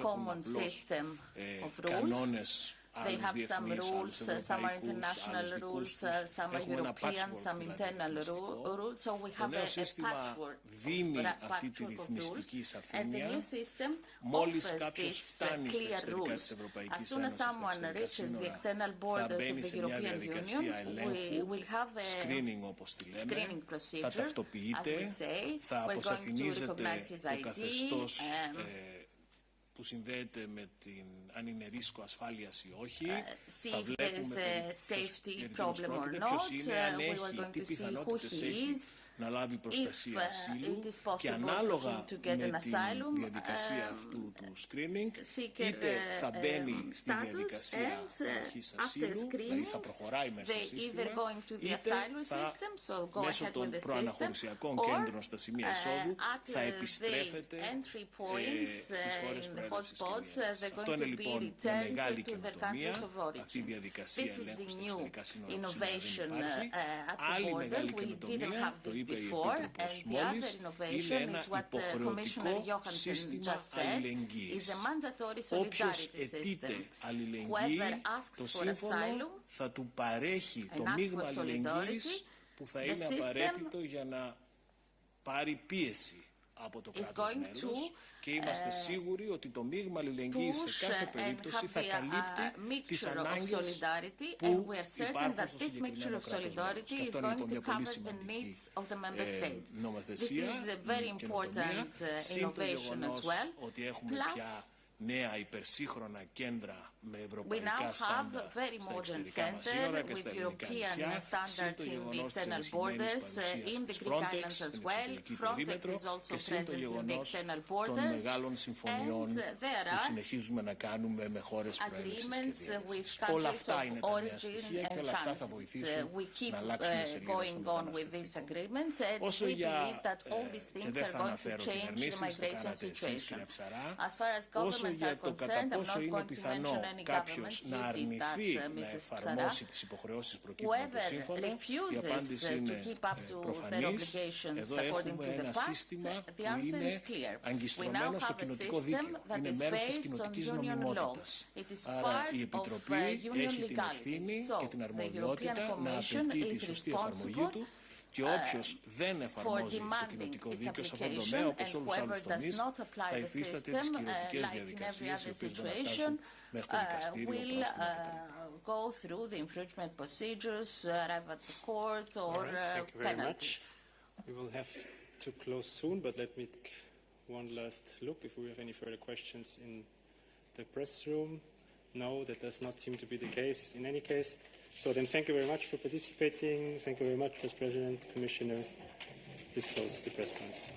common system of rules. They have some rules, some are international rules, some are European, some internal rules. So we have a patchwork of rules. And the new system offers these clear rules. As soon as someone reaches the external borders of the European Union, we will have a screening procedure. As we say, we're going to recognize his ID. Που συνδέεται με την αν είναι ρίσκο ασφάλειας ή όχι. Θα βλέπουμε safety problem or not. We were going to see who he is. Να λάβει προστασία ασύλου και ανάλογα με την διαδικασία αυτού του screening είτε θα μπαίνει στη διαδικασία παροχής ασύλου, δηλαδή θα προχωράει μέσα στο σύστημα, είτε θα μέσω των προαναχωρησιακών κέντρων στα σημεία εισόδου θα επιστρέφεται στις χώρες προέλευσης και διέλευσης. Αυτό είναι λοιπόν μια μεγάλη καινοτομία, αυτή η διαδικασία ελέγχου στα εξωτερικά σύνορα που σήμερα δεν υπάρχει. Άλλη μεγάλη καινοτομία, το before, and the other innovation is what Commissioner Johansson just said, is a mandatory solidarity system. Whoever asks for asylum and asks for solidarity, the system is going to και είμαστε σίγουροι ότι το μείγμα αλληλεγγύης σε κάθε περίπτωση θα καλύπτει τις ανάγκες που υπάρχουν στο συγκεκριμένο κράτος μέλος. Και αυτό είναι λοιπόν μια πολύ σημαντική νομοθεσία, καινοτομία, συν το γεγονός ότι έχουμε πια νέα υπερσύγχρονα κέντρα με ευρωπαϊκά στάνταρ στα εξωτερικά μας σύνορα και στα ελληνικά νησιά, συν το γεγονός της ενισχυμένης παρουσίας της Frontex στην εξωτερική περίμετρο και συν το γεγονός των μεγάλων συμφωνιών που συνεχίζουμε να κάνουμε με χώρες προέλευσης και διέλευσης. Όλα αυτά είναι τα νέα στοιχεία και όλα αυτά θα βοηθήσουν να αλλάξουμε σελίδα στην μεταναστευτική. Όσο για, και δεν θα αναφέρω κυβερνήσεις, το κάνατε εσείς κυρία Ψαρά, όσο για το κατά πόσο είναι πιθανό κάποιος να αρνηθεί να εφαρμόσει τις υποχρεώσεις που προκύπτουν από το σύμφωνο, η απάντηση είναι προφανής. Εδώ έχουμε ένα σύστημα που είναι αγκιστρωμένο στο κοινοτικό δίκαιο. Είναι μέρος της κοινοτικής νομιμότητας. Άρα η Επιτροπή έχει την ευθύνη και την αρμοδιότητα να απαιτεί τη σωστή εφαρμογή του και όποιος δεν εφαρμόζει το κοινοτικό δίκαιο σε αυτόν τον τομέα, όπως όλους τους άλλους τομείς, θα υφίσταται τις κυρωτικές διαδικασίες, οι οποίες μπορεί να φτάσουν μέχρι το δικαστήριο go through the infringement procedures, arrive at the court or penalties. We will have to close soon, but let me take one last look if we have any further questions in the press room. No, that does not seem to be the case. In any case, so then thank you very much for participating. Thank you very much, Vice President, Commissioner. This closes the press conference.